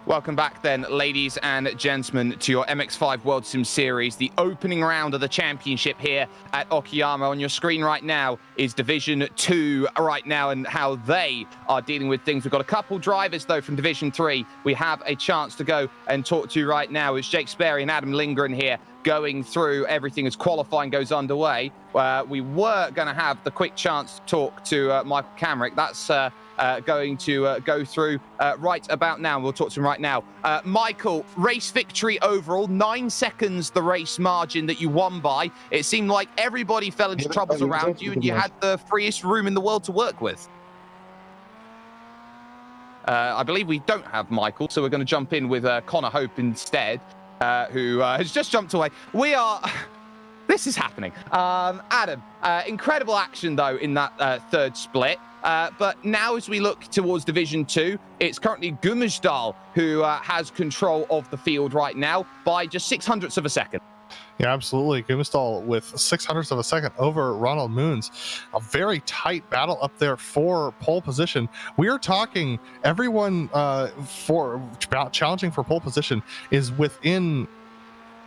Welcome back then, ladies and gentlemen, to your MX5 World Sim Series, the opening round of the championship here at Okayama. On your screen right now is Division 2 right now and how they are dealing with things. We've got a couple drivers, though, from Division 3 we have a chance to go and talk to right now. It's Jake Sperry and Adam Lindgren here going through everything as qualifying goes underway. We were going to have the quick chance to talk to Michael Camrick. That's going to go through right about now. We'll talk to him right now. Michael, race victory overall, 9 seconds the race margin that you won by. It seemed like everybody fell into troubles around you and you had the freest room in the world to work with. I believe we don't have Michael, so we're going to jump in with Connor Hope instead, who has just jumped away. This is happening. Adam, incredible action, though, in that third split. But now as we look towards Division 2, it's currently Gummersdal who has control of the field right now by just 0.06 of a second. Yeah, absolutely. Gummersdal with 0.06 of a second over Ronald Moons. A very tight battle up there for pole position. We are talking everyone for challenging for pole position is within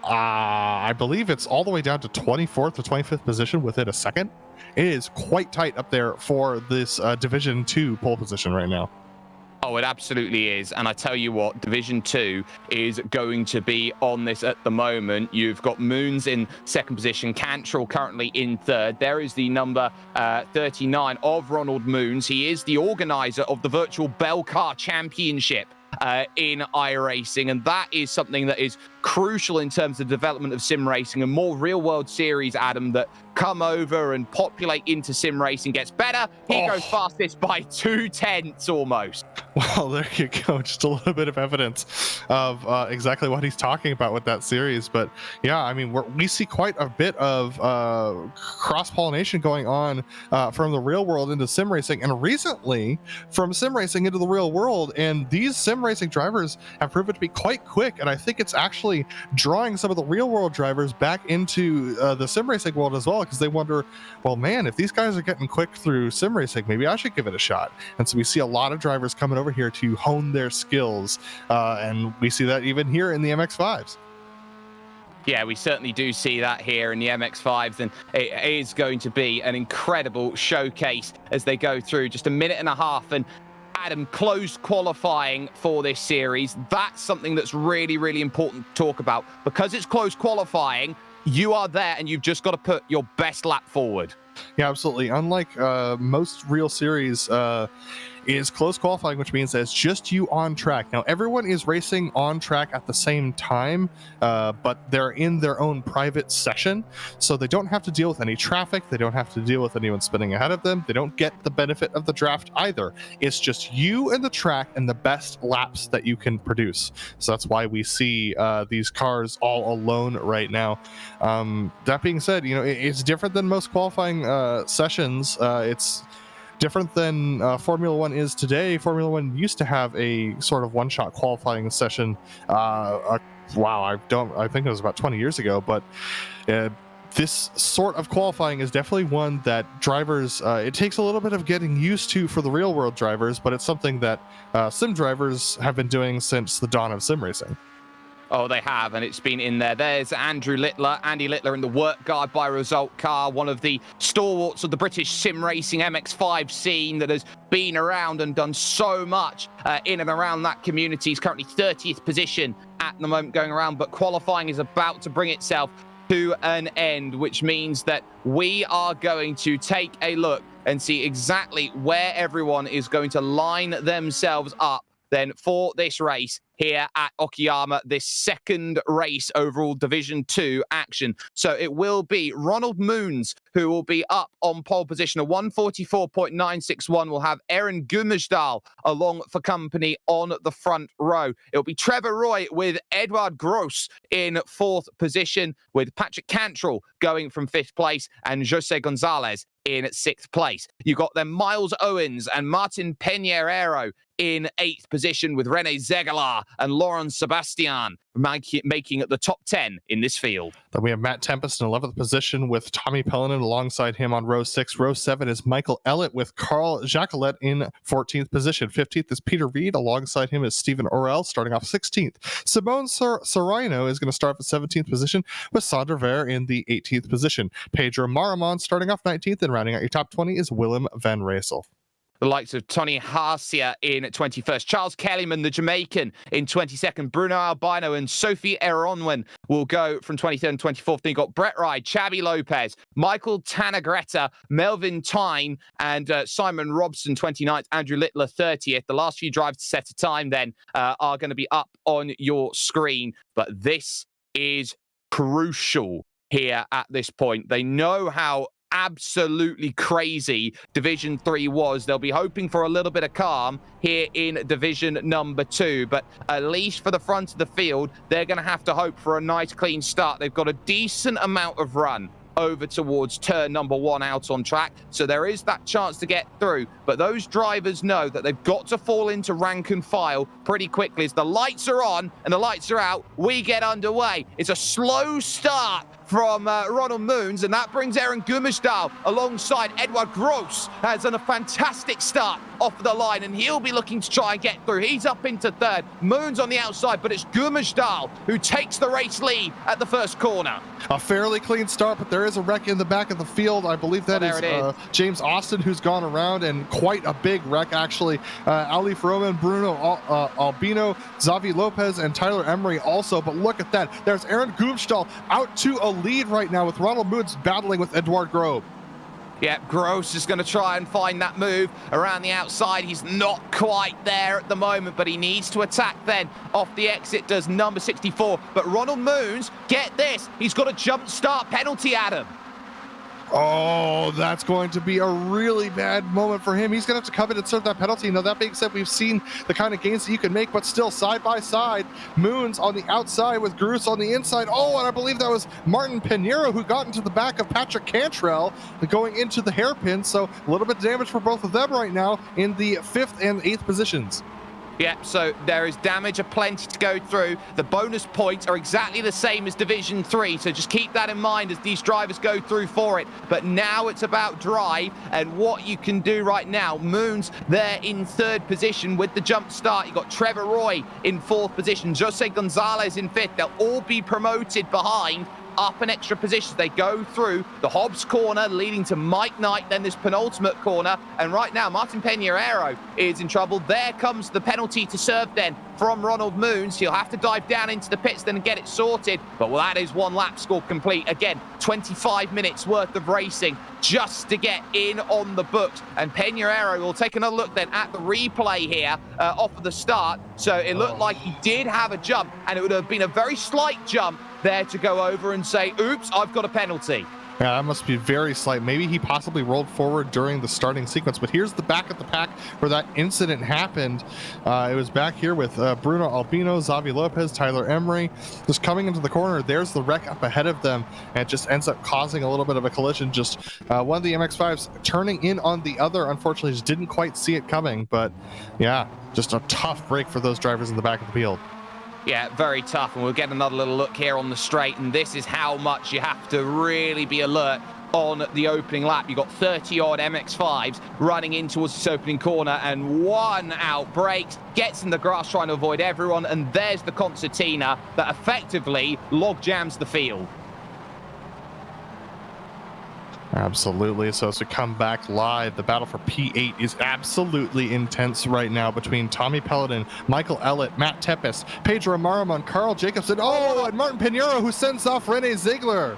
I believe it's all the way down to 24th or 25th position within a second. It is quite tight up there for this Division 2 pole position right now. Oh, it absolutely is. And I tell you what, Division 2 is going to be on this at the moment. You've got Moons in second position, Cantrell currently in third. There is the number 39 of Ronald Moons. He is the organizer of the virtual Bell Car Championship in iRacing, and that is something that is crucial in terms of development of sim racing and more real-world series, Adam, that come over and populate into sim racing. Gets better. He goes fastest by 0.2 almost. Well, there you go. Just a little bit of evidence of exactly what he's talking about with that series. But yeah, I mean, we see quite a bit of cross-pollination going on from the real world into sim racing, and recently from sim racing into the real world. And these sim racing drivers have proven to be quite quick, and I think it's actually drawing some of the real world drivers back into the sim racing world as well, because they wonder, well, man, if these guys are getting quick through sim racing, maybe I should give it a shot. And so we see a lot of drivers coming over here to hone their skills, and we see that even here in the MX5s. Yeah, we certainly do see that here in the MX5s, and it is going to be an incredible showcase as they go through just a minute and a half. And Adam, closed qualifying for this series, that's something that's really, really important to talk about. Because it's closed qualifying, you are there and you've just got to put your best lap forward. Yeah, absolutely. Unlike most real series, is close qualifying, which means that it's just you on track. Now, everyone is racing on track at the same time, but they're in their own private session, so they don't have to deal with any traffic. They don't have to deal with anyone spinning ahead of them. They don't get the benefit of the draft either. It's just you and the track and the best laps that you can produce. So that's why we see these cars all alone right now. That being said, you know, it's different than most qualifying sessions. It's different than Formula One is today. Formula One used to have a sort of one-shot qualifying session. I think it was about 20 years ago, but this sort of qualifying is definitely one that drivers, it takes a little bit of getting used to for the real world drivers, but it's something that sim drivers have been doing since the dawn of sim racing. Oh, they have, and it's been in there. There's Andy Littler in the work guard by Result Car, one of the stalwarts of the British sim racing MX5 scene that has been around and done so much in and around that community. He's currently 30th position at the moment going around, but qualifying is about to bring itself to an end, which means that we are going to take a look and see exactly where everyone is going to line themselves up then for this race here at Okayama, this second race overall Division 2 action. So it will be Ronald Moons who will be up on pole position. A 144.961 will have Aaron Gummersdal along for company on the front row. It'll be Trevor Roy with Edward Gross in fourth position, with Patrick Cantrell going from fifth place and Jose Gonzalez in sixth place. You got them Miles Owens and Martin Peñarero in 8th position, with René Zegeler and Laurent Sebastian making it the top 10 in this field. Then we have Matt Tempest in 11th position with Tommy Pellenin alongside him on row 6. Row 7 is Michael Ellett with Carl Jacquelet in 14th position. 15th is Peter Reed. Alongside him is Stephen Orell starting off 16th. Simone Sorino is going to start off at 17th position with Sandra Ver in the 18th position. Pedro Maramon starting off 19th, and rounding out your top 20 is Willem van Rysel. The likes of Tony Harcia in 21st, Charles Kellyman, the Jamaican, in 22nd, Bruno Albino and Sophie Eronwen will go from 23rd and 24th. Then you've got Brett Ride, Xabi Lopez, Michael Tanagretta, Melvin Tyne, and Simon Robson, 29th, Andrew Littler, 30th. The last few drives to set a time then are going to be up on your screen. But this is crucial here at this point. They know how absolutely crazy Division 3 was. They'll be hoping for a little bit of calm here in Division number 2, but at least for the front of the field, they're going to have to hope for a nice clean start. They've got a decent amount of run over towards turn number 1 out on track, so there is that chance to get through, but those drivers know that they've got to fall into rank and file pretty quickly. As the lights are on and the lights are out, we get underway. It's a slow start from Ronald Moons, and that brings Aaron Gummersdal alongside Edward Gross. Has done a fantastic start off the line, and he'll be looking to try and get through. He's up into 3rd. Moons on the outside, but it's Gummersdal who takes the race lead at the first corner. A fairly clean start, but there is a wreck in the back of the field. I believe that is James Austin, who's gone around, and quite a big wreck, actually. Ali Froman, Bruno Albino, Xavi Lopez, and Tyler Emery also. But look at that. There's Aaron Gummersdal out to a lead right now, with Ronald Moons battling with Edouard Grove. Yeah, Gross is going to try and find that move around the outside. He's not quite there at the moment, but he needs to attack then. Off the exit does number 64. But Ronald Moons, get this, he's got a jump start penalty, Adam. Oh, that's going to be a really bad moment for him. He's going to have to come in and serve that penalty. Now, that being said, we've seen the kind of gains that you can make, but still side by side. Moons on the outside with Groos on the inside. Oh, and I believe that was Martin Pinheiro who got into the back of Patrick Cantrell going into the hairpin. So a little bit of damage for both of them right now in the 5th and 8th positions. Yeah, so there is damage aplenty to go through. The bonus points are exactly the same as Division 3, so just keep that in mind as these drivers go through for it. But now it's about drive and what you can do right now. Moons there in 3rd position with the jump start. You've got Trevor Roy in 4th position, Jose Gonzalez in 5th. They'll all be promoted behind, up an extra position. They go through the Hobbs corner leading to Mike Knight, then this penultimate corner, and right now Martin Pinheiro is in trouble. There comes the penalty to serve then from Ronald Moons. He'll have to dive down into the pits then and get it sorted, but well, that is 1 lap score complete. Again, 25 minutes worth of racing just to get in on the books, and Pinheiro will take another look then at the replay here off of the start. So it looked like he did have a jump, and it would have been a very slight jump there to go over and say, oops, I've got a penalty. Yeah, that must be very slight. Maybe he possibly rolled forward during the starting sequence, but here's the back of the pack where that incident happened. It was back here with Bruno Albino, Xavi Lopez, Tyler Emery. Just coming into the corner, there's the wreck up ahead of them, and it just ends up causing a little bit of a collision. Just one of the MX-5s turning in on the other, unfortunately, just didn't quite see it coming. But yeah, just a tough break for those drivers in the back of the field. Yeah, very tough, and we'll get another little look here on the straight, and this is how much you have to really be alert on the opening lap. You've got 30-odd MX-5s running in towards this opening corner, and one out breaks, gets in the grass trying to avoid everyone, and there's the concertina that effectively log jams the field. Absolutely. So as we come back live, the battle for P8 is absolutely intense right now between Tommy Pellenin, Michael Ellett, Matt Tepes, Pedro Maramon, Carl Jacobson, and Martin Pinheiro, who sends off René Ziegler.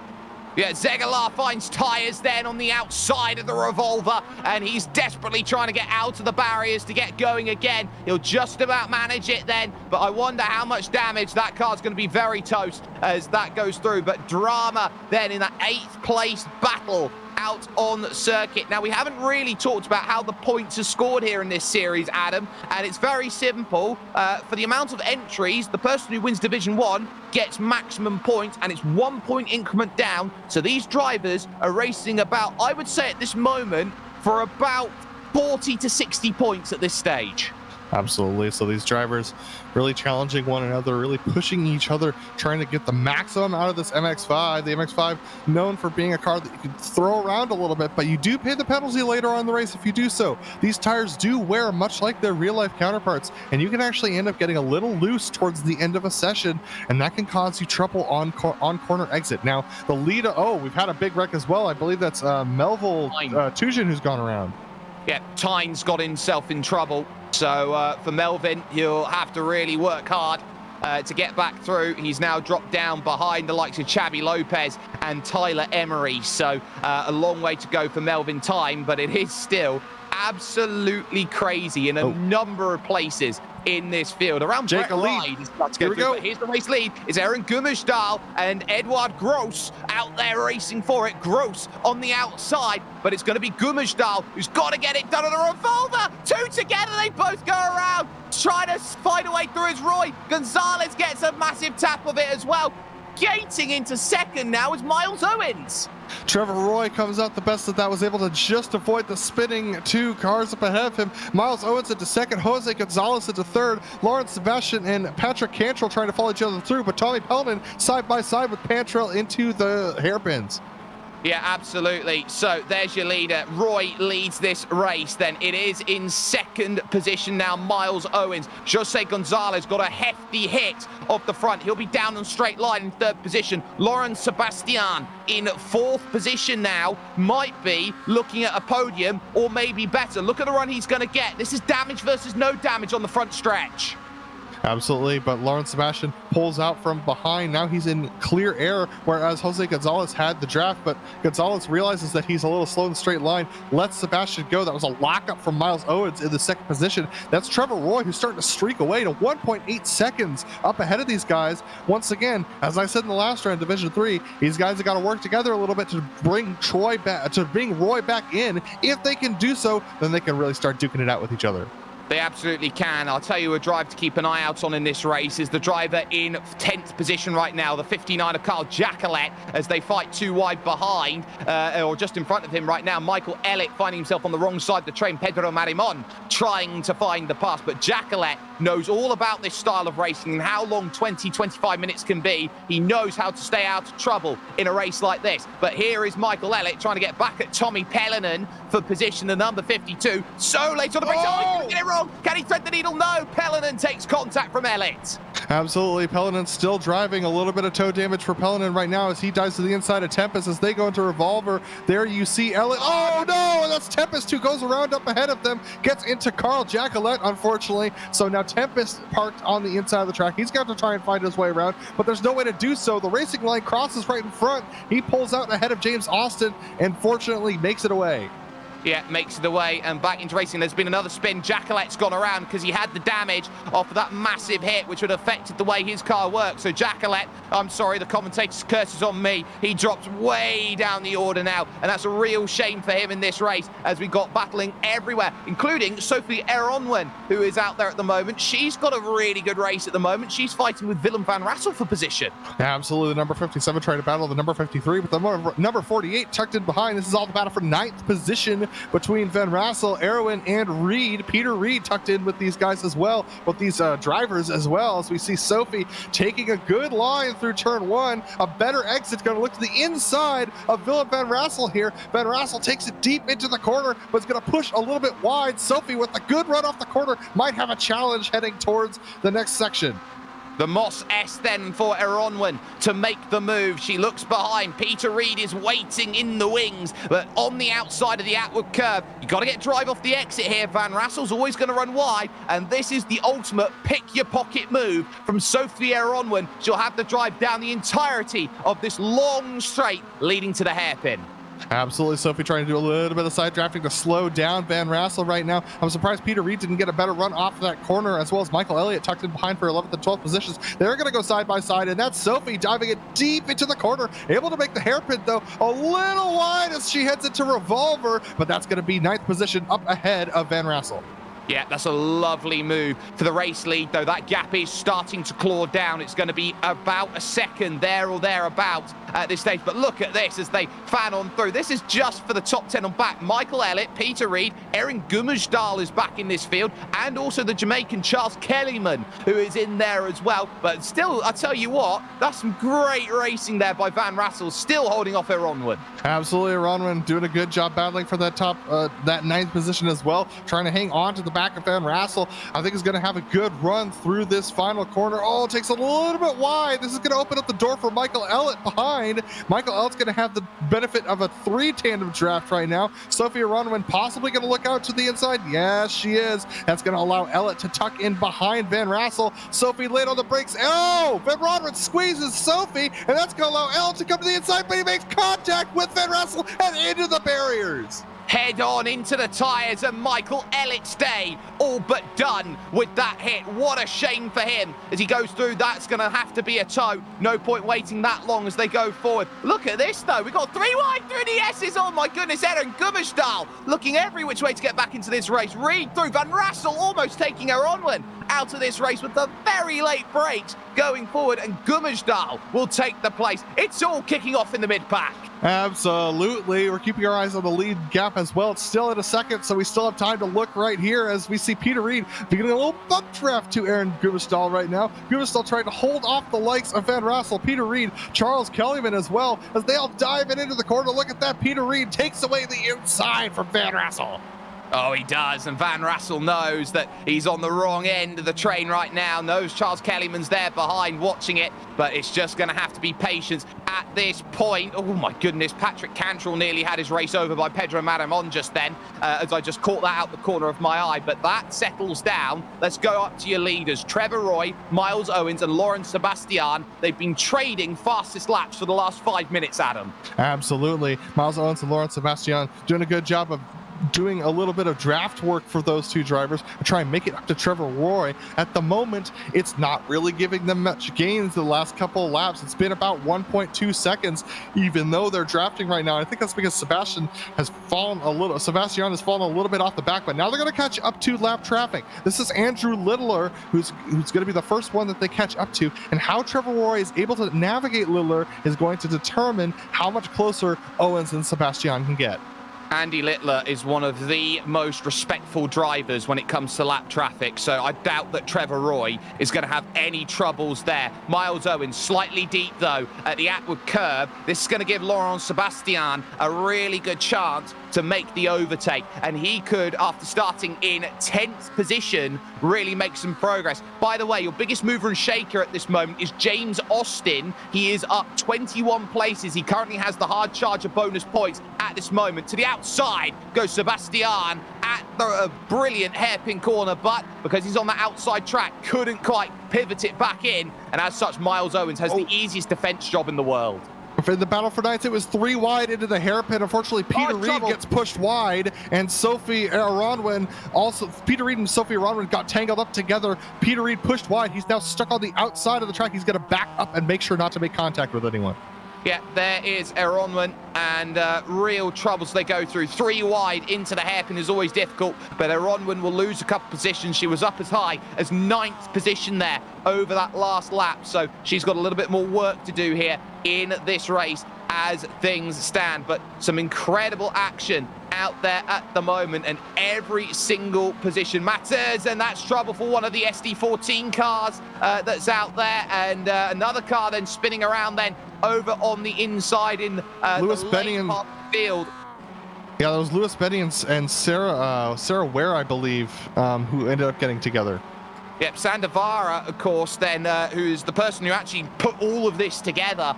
Yeah, Zegeler finds tyres then on the outside of the revolver, and he's desperately trying to get out of the barriers to get going again. He'll just about manage it then, but I wonder how much damage. That car's going to be very toast as that goes through. But drama then in that 8th place battle out on circuit. Now, we haven't really talked about how the points are scored here in this series, Adam, and it's very simple. For the amount of entries, the person who wins Division 1 gets maximum points, and it's 1 point increment down. So these drivers are racing about, I would say at this moment, for about 40 to 60 points at this stage. Absolutely. So these drivers really challenging one another, really pushing each other, trying to get the maximum out of this MX5. The MX5 known for being a car that you can throw around a little bit, but you do pay the penalty later on in the race if you do so. These tires do wear much like their real life counterparts, and you can actually end up getting a little loose towards the end of a session, and that can cause you trouble on corner exit. Now, the lead, we've had a big wreck as well. I believe that's Melville Tujin who's gone around. Yeah, Tyne's got himself in trouble. So for Melvin, he'll have to really work hard to get back through. He's now dropped down behind the likes of Xavi Lopez and Tyler Emery. So a long way to go for Melvin Tyne, but it is still absolutely crazy in a number of places in this field. Around Brett Ride is about to go through, but here's the race lead. Is Aaron Gummersdahl and Edward Gross out there racing for it. Gross on the outside, but it's going to be Gummersdahl who's got to get it done on a revolver. Two together, they both go around, trying to find a way through as Roy Gonzalez gets a massive tap of it as well. Gating into second now is Miles Owens. Trevor Roy comes out the best that was able to just avoid the spinning two cars up ahead of him. Miles Owens into second, Jose Gonzalez into third, Lawrence Sebastian and Patrick Cantrell trying to follow each other through, but Tommy Pellman side by side with Cantrell into the hairpins. Yeah, absolutely. So there's your leader. Roy leads this race. Then it is in second position now, Miles Owens. Jose Gonzalez got a hefty hit off the front. He'll be down on straight line in third position. Lauren Sebastian in fourth position now. Might be looking at a podium or maybe better. Look at the run he's going to get. This is damage versus no damage on the front stretch. Absolutely, but Lawrence Sebastian pulls out from behind. Now he's in clear air, whereas Jose Gonzalez had the draft, but Gonzalez realizes that he's a little slow in the straight line, lets Sebastian go. That was a lockup from Miles Owens in the second position. That's Trevor Roy, who's starting to streak away to 1.8 seconds up ahead of these guys. Once again, as I said in the last round, Division 3, these guys have got to work together a little bit to bring Roy back in. If they can do so, then they can really start duking it out with each other. They absolutely can. I'll tell you a drive to keep an eye out on in this race is the driver in 10th position right now, the 59 of Carl Jacquelet, as they fight too wide behind, or just in front of him right now. Michael Elliott finding himself on the wrong side of the train. Pedro Marimon trying to find the pass, but Jacquelet knows all about this style of racing and how long 20-25 minutes can be. He knows how to stay out of trouble in a race like this. But here is Michael Elliott trying to get back at Tommy Pellinan for position, the number 52. So late on the race. Oh, he's going to get it wrong. Can he thread the needle? No. Pellinan takes contact from Elliott. Absolutely. Pellinan still driving. A little bit of toe damage for Pellinan right now as he dives to the inside of Tempest as they go into Revolver. There you see Elliott. Oh, no. That's Tempest who goes around up ahead of them, gets into Carl Jacquelet, unfortunately. So now Tempest parked on the inside of the track. He's got to try and find his way around, but there's no way to do so. The racing line crosses right in front. He pulls out ahead of James Austin and fortunately makes it away. Yeah, makes it away and back into racing. There's been another spin. Jacquelet's gone around because he had the damage off of that massive hit, which would have affected the way his car worked. So Jacquelet, I'm sorry, the commentator's curse is on me. He drops way down the order now, and that's a real shame for him in this race as we got battling everywhere, including Sophie Eronwen, who is out there at the moment. She's got a really good race at the moment. She's fighting with Willem van Rassel for position. Absolutely. The number 57 trying to battle the number 53, but the number 48 tucked in behind. This is all the battle for 9th position between Van Rassel, Erwin, and Reed. Peter Reed tucked in with these guys as well, with these drivers as well, as we see Sophie taking a good line through turn 1. A better exit, going to look to the inside of Willem Van Rassel here. Van Rassel takes it deep into the corner, but is going to push a little bit wide. Sophie with a good run off the corner might have a challenge heading towards the next section. The Moss S then for Eronwen to make the move. She looks behind. Peter Reed is waiting in the wings, but on the outside of the outward curve. You got to get drive off the exit here. Van Rassel's always going to run wide, and this is the ultimate pick-your-pocket move from Sophie Eronwen. She'll have to drive down the entirety of this long straight leading to the hairpin. Absolutely. Sophie trying to do a little bit of side drafting to slow down Van Rassel right now. I'm surprised Peter Reed didn't get a better run off of that corner, as well as Michael Elliott tucked in behind for 11th and 12th positions. They're going to go side by side, and that's Sophie diving it deep into the corner, able to make the hairpin, though, a little wide as she heads into Revolver, but that's going to be 9th position up ahead of Van Rassel. Yeah, that's a lovely move for the race lead, though. That gap is starting to claw down. It's going to be about a second there or thereabouts at this stage. But look at this as they fan on through. This is just for the top 10 on back. Michael Elliott, Peter Reed, Erin Gummersdahl is back in this field, and also the Jamaican Charles Kellyman, who is in there as well. But still, I tell you what, that's some great racing there by Van Rassel, still holding off Eronwyn. Absolutely, Eronwyn doing a good job battling for that top, that 9th position as well, trying to hang on to the back of Van Rassel. I think he's going to have a good run through this final corner. Oh, it takes a little bit wide. This is going to open up the door for Michael Elliott behind. Michael Elliott's going to have the benefit of a 3-tandem draft right now. Sophie Eronwyn possibly going to look out to the inside. Yes, she is. That's going to allow Elliott to tuck in behind Van Rassel. Sophie late on the brakes. Oh, Van Eronwyn squeezes Sophie, and that's going to allow Elliott to come to the inside, but he makes contact with Van Rassel and into the barriers. Head on into the tyres, and Michael Elliott's day all but done with that hit. What a shame for him as he goes through. That's going to have to be a tow. No point waiting that long as they go forward. Look at this, though. We've got 3 wide through the S's. Oh, my goodness. Erin Gummersdahl looking every which way to get back into this race. Reed through. Van Rassel almost taking her onward out of this race with the very late brakes going forward, and Gummersdahl will take the place. It's all kicking off in the mid-pack. Absolutely. We're keeping our eyes on the lead gap as well. It's still at a second, so we still have time to look right here as we see Peter Reed beginning a little bump draft to Erin Gummersdahl right now. Gummersdahl trying to hold off the likes of Van Rassel, Peter Reed, Charles Kellyman as well as they all dive into the corner. Look at that. Peter Reed takes away the inside from Van Rassel. Oh, he does, and Van Rassel knows that he's on the wrong end of the train right now, knows Charles Kellyman's there behind watching it, but it's just going to have to be patience at this point. Oh, my goodness, Patrick Cantrell nearly had his race over by Pedro Maramon just then, as I just caught that out the corner of my eye, but that settles down. Let's go up to your leaders, Trevor Roy, Miles Owens, and Lauren Sebastian. They've been trading fastest laps for the last 5 minutes, Adam. Absolutely. Miles Owens and Lauren Sebastian doing a good job of doing a little bit of draft work for those two drivers to try and make it up to Trevor Roy. At the moment, it's not really giving them much gains the last couple of laps. It's been about 1.2 seconds, even though they're drafting right now. I think that's because Sebastian has fallen a little bit off the back, but now they're going to catch up to lap traffic. This is Andrew Littler, who's going to be the first one that they catch up to, and how Trevor Roy is able to navigate Littler is going to determine how much closer Owens and Sebastian can get. Andy Littler is one of the most respectful drivers when it comes to lap traffic, so I doubt that Trevor Roy is going to have any troubles there. Miles Owens slightly deep, though, at the Atwood curve. This is going to give Laurent Sebastian a really good chance to make the overtake, and he could, after starting in 10th position, really make some progress. By the way, your biggest mover and shaker at this moment is James Austin. He is up 21 places. He currently has the hard charger bonus points at this moment. To the outside goes Sebastian at the brilliant hairpin corner, but because he's on the outside track, couldn't quite pivot it back in, and as such, Miles Owens has the easiest defense job in the world. In the battle for ninth, it was 3 wide into the hairpin. Unfortunately, Peter Reed gets pushed wide, and Sophie Eronwyn also. Peter Reed and Sophie Eronwyn got tangled up together. Peter Reed pushed wide. He's now stuck on the outside of the track. He's going to back up and make sure not to make contact with anyone. Yeah, there is Eronwyn, and real troubles they go through. 3 wide into the hairpin is always difficult, but Eronwyn will lose a couple positions. She was up as high as 9th position there over that last lap, so she's got a little bit more work to do here in this race as things stand. But some incredible action out there at the moment, and every single position matters, and that's trouble for one of the SD14 cars that's out there, and another car then spinning around then over on the inside in Lewis Benny and field. Yeah, that was Lewis Benny and Sarah Ware, I believe, who ended up getting together. Yep, Sandavara, of course, then, who's the person who actually put all of this together,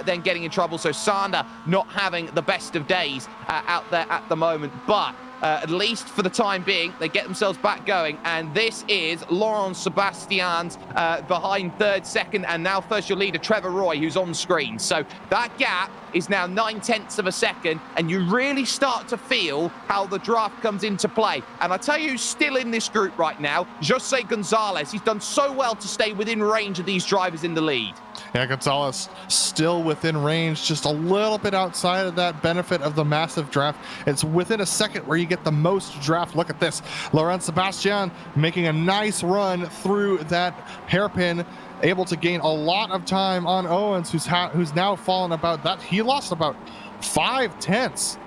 then getting in trouble. So Sander not having the best of days out there at the moment. But at least for the time being, they get themselves back going. And this is Laurent Sebastian's behind 3rd, 2nd, and now first your leader, Trevor Roy, who's on screen. So that gap is now 9/10 of a second, and you really start to feel how the draft comes into play. And I tell you who's still in this group right now, Jose Gonzalez. He's done so well to stay within range of these drivers in the lead. Yeah, Gonzalez still within range, just a little bit outside of that benefit of the massive draft. It's within a second where you get the most draft. Look at this. Laurent Sebastian making a nice run through that hairpin, able to gain a lot of time on Owens, who's now fallen about that. He lost about 5/10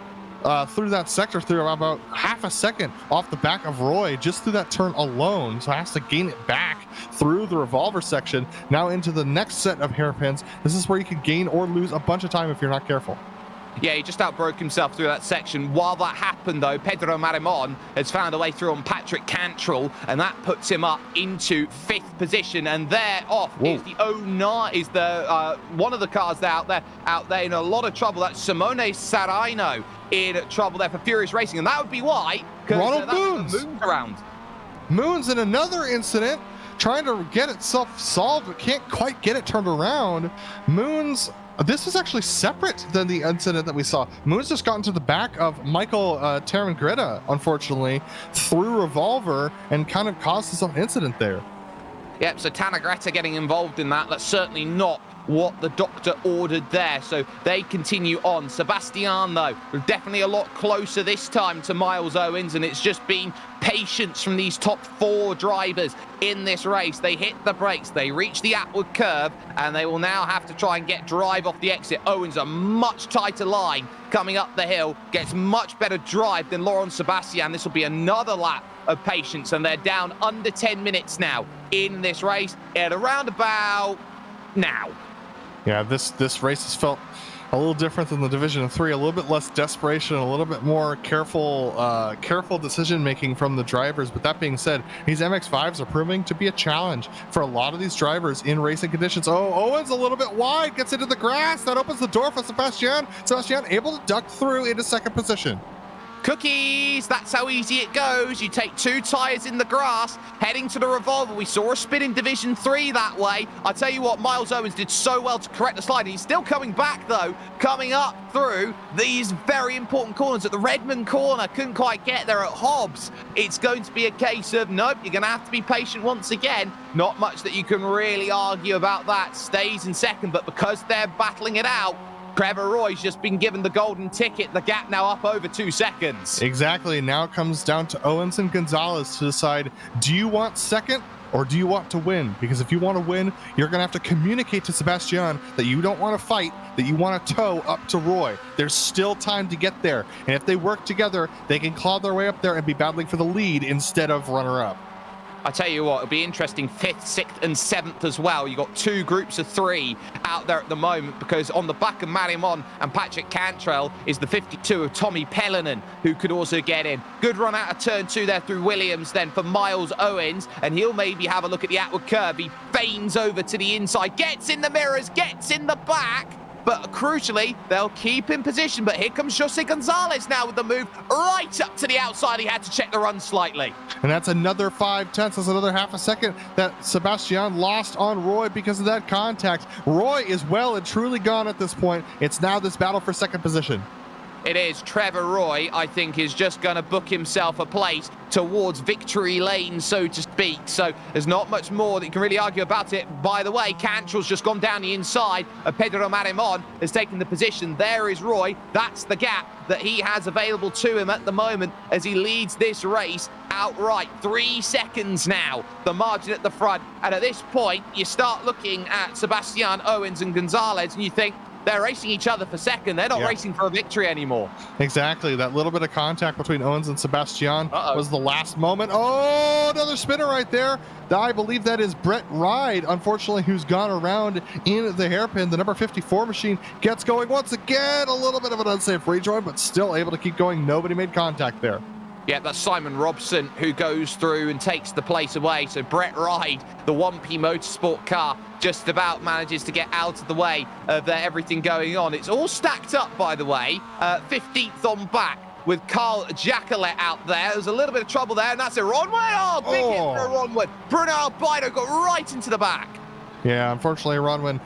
through that sector, through about half a second off the back of Roy, just through that turn alone. So has to gain it back through the revolver section, now into the next set of hairpins. This is where you can gain or lose a bunch of time if you're not careful. Yeah, he just outbroke himself through that section. While that happened, though, Pedro Marimon has found a way through on Patrick Cantrell, and that puts him up into 5th position. And there off is the 09, is the one of the cars out there in a lot of trouble. That's Simone Sarino in trouble there for Furious Racing, and that would be why, because Ronald Moon's around. Moon's in another incident, trying to get itself solved, but can't quite get it turned around. This is actually separate than the incident that we saw. Moon's just gotten to the back of Michael Tarangretta, unfortunately, through revolver, and kind of caused his own incident there. Yep, so Tarangretta getting involved in that. That's certainly not what the doctor ordered there, so they continue on. Sebastian, though, definitely a lot closer this time to Miles Owens, and it's just been patience from these top 4 drivers in this race. They hit the brakes, they reach the upward curve, and they will now have to try and get drive off the exit. Owens a much tighter line coming up the hill, gets much better drive than Laurent Sebastian. This will be another lap of patience, and they're down under 10 minutes now in this race at around about now. Yeah, this race has felt a little different than the Division 3, a little bit less desperation, a little bit more careful decision making from the drivers. But that being said, these MX5s are proving to be a challenge for a lot of these drivers in racing conditions. Oh, Owens a little bit wide, gets into the grass. That opens the door for Sebastian. Sebastian able to duck through into 2nd position. Cookies, that's how easy it goes. You take 2 tyres in the grass, heading to the revolver. We saw a spin in Division 3 that way. I tell you what, Miles Owens did so well to correct the slide. He's still coming back, though, coming up through these very important corners. At the Redmond corner, couldn't quite get there at Hobbs. It's going to be a case of, nope, you're going to have to be patient once again. Not much that you can really argue about that. Stays in 2nd, but because they're battling it out, Trevor Roy's just been given the golden ticket. The gap now up over 2 seconds. Exactly. Now it comes down to Owens and Gonzalez to decide, do you want 2nd or do you want to win? Because if you want to win, you're going to have to communicate to Sebastian that you don't want to fight, that you want to tow up to Roy. There's still time to get there. And if they work together, they can claw their way up there and be battling for the lead instead of runner-up. I tell you what, it'll be interesting 5th, 6th and 7th as well. You've got 2 groups of 3 out there at the moment, because on the back of Marimon and Patrick Cantrell is the 52 of Tommy Pellinan, who could also get in. Good run out of turn 2 there through Williams then for Miles Owens, and he'll maybe have a look at the outward curve. He feigns over to the inside, gets in the mirrors, gets in the back. But crucially, they'll keep in position. But here comes Jose Gonzalez now with the move right up to the outside. He had to check the run slightly. And that's another 5/10. That's another half a second that Sebastian lost on Roy because of that contact. Roy is well and truly gone at this point. It's now this battle for 2nd position. It is. Trevor Roy, I think, is just going to book himself a place towards victory lane, so to speak. So there's not much more that you can really argue about it. By the way, Cantrell's just gone down the inside of Pedro Marimon, has taken the position. There is Roy. That's the gap that he has available to him at the moment as he leads this race outright. 3 seconds now, the margin at the front. And at this point, you start looking at Sebastian, Owens and Gonzalez, and you think, they're racing each other for 2nd. They're not racing for a victory anymore. Exactly. That little bit of contact between Owens and Sebastian was the last moment. Oh, another spinner right there. I believe that is Brett Ride, unfortunately, who's gone around in the hairpin. The number 54 machine gets going once again. A little bit of an unsafe rejoin, but still able to keep going. Nobody made contact there. Yeah, that's Simon Robson who goes through and takes the place away. So Brett Ride, the 1P Motorsport car, just about manages to get out of the way of everything going on. It's all stacked up, by the way. 15th on back with Carl Jacquelet out there. There's a little bit of trouble there, and that's a Ronwood. Oh, big hit for Ronwood. Bruno Albedo got right into the back. Yeah, unfortunately, Ronwin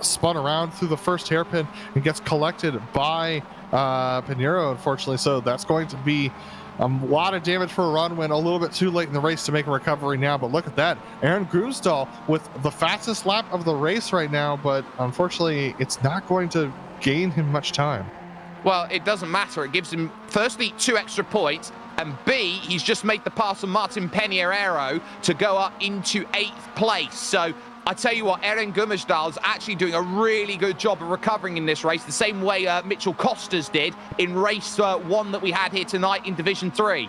spun around through the first hairpin and gets collected by Pinheiro, unfortunately. So that's going to be a lot of damage for Ronwin. A little bit too late in the race to make a recovery now, but look at that. Aaron Grunstall with the fastest lap of the race right now, but unfortunately, it's not going to gain him much time. Well, it doesn't matter. It gives him, firstly, 2 extra points, and B, he's just made the pass on Martin Peñarero to go up into 8th place. So I tell you what, Eren Gummersdal's actually doing a really good job of recovering in this race, the same way Mitchell Costas did in race 1 that we had here tonight in Division 3.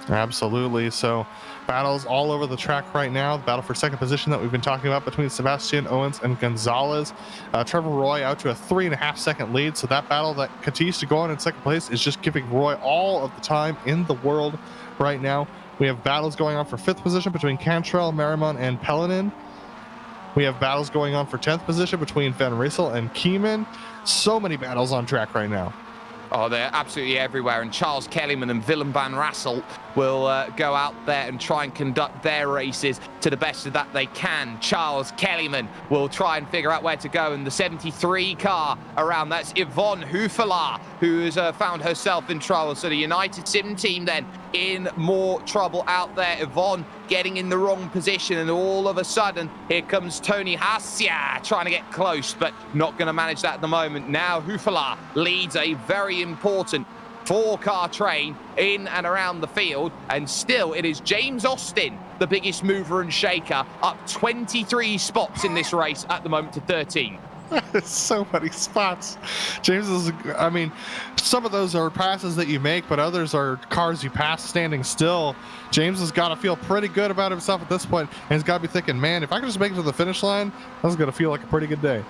Absolutely. So battles all over the track right now. The battle for second position that we've been talking about between Sebastian, Owens, and Gonzalez. Trevor Roy out to a 3.5-second lead. So that battle that continues to go on in second place is just giving Roy all of the time in the world right now. We have battles going on for 5th position between Cantrell, Merriman, and Pellinen. We have battles going on for 10th position between Van Riesel and Kieman. So many battles on track right now. Oh, they're absolutely everywhere, and Charles Kellyman and Willem van Rassel will go out there and try and conduct their races to the best of that they can. Charles Kellyman will try and figure out where to go, and the 73 car around, that's Yvonne Hufelar, who has found herself in trouble. So the United Sim team then in more trouble out there. Yvonne getting in the wrong position, and all of a sudden here comes Tony Hasia trying to get close, but not going to manage that at the moment. Now Hufelar leads a very important 4-car train in and around the field, and still it is James Austin, the biggest mover and shaker, up 23 spots in this race at the moment to 13. So many spots. James is, I mean, some of those are passes that you make, but others are cars you pass standing still. James has got to feel pretty good about himself at this point, and he's got to be thinking, man, if I can just make it to the finish line, that's going to feel like a pretty good day.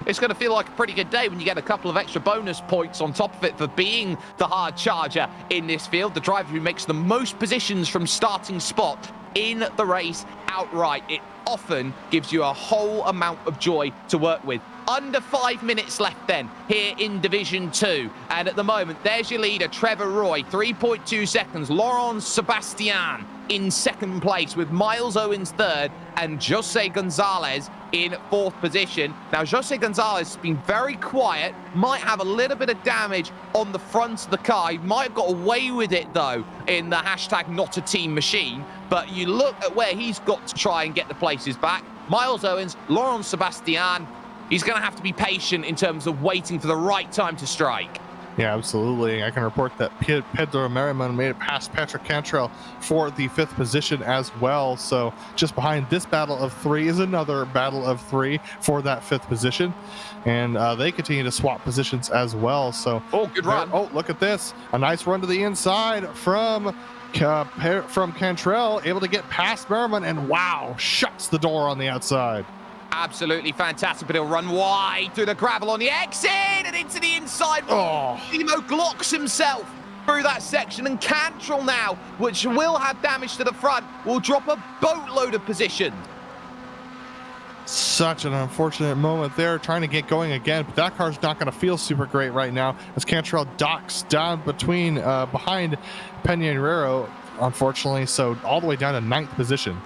It's going to feel like a pretty good day when you get a couple of extra bonus points on top of it for being the hard charger in this field, the driver who makes the most positions from starting spot in the race outright. It often gives you a whole amount of joy to work with. Under 5 minutes left then here in Division 2, and at the moment there's your leader Trevor Roy, 3.2 seconds. Laurent Sebastian in 2nd place with Miles Owens 3rd and Jose Gonzalez in 4th position. Now Jose Gonzalez has been very quiet, might have a little bit of damage on the front of the car. He might have got away with it though in the hashtag not a team machine, but you look at where he's got to try and get the places back. Miles Owens, Laurent Sebastian, he's going to have to be patient in terms of waiting for the right time to strike. Yeah, absolutely. I can report that Pedro Merriman made it past Patrick Cantrell for the 5th position as well. So just behind this battle of 3 is another battle of 3 for that 5th position. And they continue to swap positions as well. So, oh, good run. Oh, look at this. A nice run to the inside from Cantrell, able to get past Merriman, and wow, shuts the door on the outside. Absolutely fantastic, but he'll run wide through the gravel on the exit and into the inside. Oh, Timo Glocks himself through that section, and Cantrell now, which will have damage to the front, will drop a boatload of positions. Such an unfortunate moment there, trying to get going again, but that car's not going to feel super great right now as Cantrell docks down behind Peñarero, unfortunately, so all the way down to 9th position.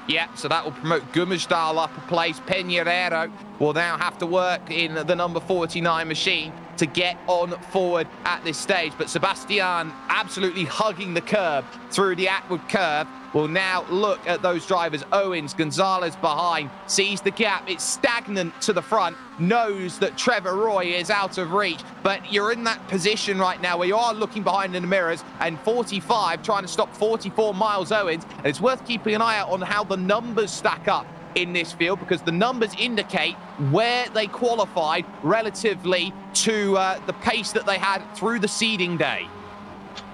Yeah, so that will promote Gummersdal up a place. Peñarero will now have to work in the number 49 machine to get on forward at this stage. But Sebastian absolutely hugging the curb through the Atwood curve will now look at those drivers. Owens, Gonzalez behind, sees the gap. It's stagnant to the front, knows that Trevor Roy is out of reach. But you're in that position right now where you are looking behind in the mirrors, and 45 trying to stop 44 Miles Owens. And it's worth keeping an eye out on how the numbers stack up in this field, because the numbers indicate where they qualified relatively to the pace that they had through the seeding day.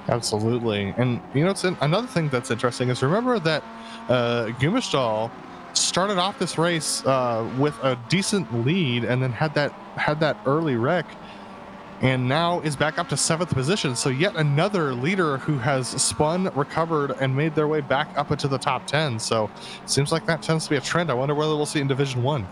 Absolutely. And you know, another thing that's interesting is, remember that Gummersdal started off this race with a decent lead and then had that early wreck, and now is back up to 7th position. So yet another leader who has spun, recovered, and made their way back up into the top 10. So it seems like that tends to be a trend. I wonder whether we'll see in Division 1.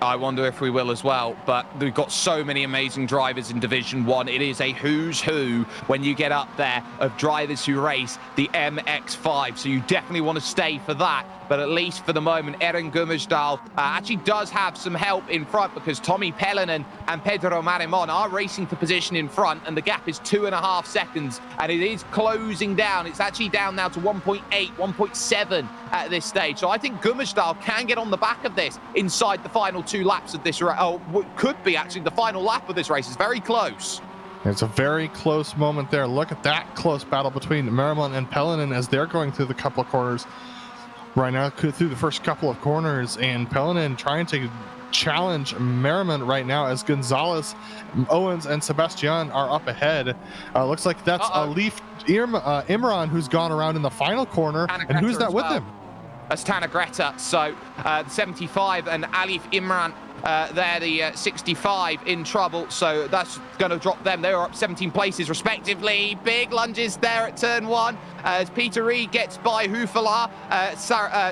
I wonder if we will as well, but we've got so many amazing drivers in Division 1. It is a who's who when you get up there of drivers who race the MX5, so you definitely want to stay for that. But at least for the moment, Eren Gummersdal actually does have some help in front, because Tommy Pellinen and Pedro Marimon are racing for position in front, and the gap is 2.5 seconds, and it is closing down. It's actually down now to 1.8, 1.7 at this stage. So I think Gummersdal can get on the back of this inside the final 2 laps of this race. Oh, could be actually the final lap of this race. Is very close. It's a very close moment there. Look at that close battle between Merriman and Pellenin as they're going through the couple of corners right now, through the first couple of corners, and Pellenin trying to challenge Merriman right now as Gonzalez, Owens, and Sebastian are up ahead. Looks like that's Alif Imran who's gone around in the final corner, and who's that with him? That's Tanner Greta. So the 75 and Alif Imran, they're the 65 in trouble, so that's going to drop them. They were up 17 places respectively. Big lunges there at turn 1 as Peter Reed gets by Hufala.